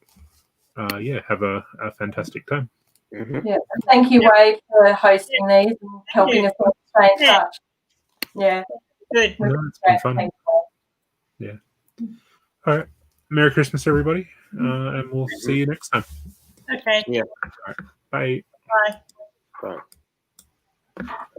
have a fantastic time. Yeah, thank you, Wade, for hosting these and helping us all stay in touch. Yeah, good. No, it's been fun. Yeah. All right. Merry Christmas, everybody, and we'll see you next time. Okay. Yeah. All right. Bye. Bye. Bye.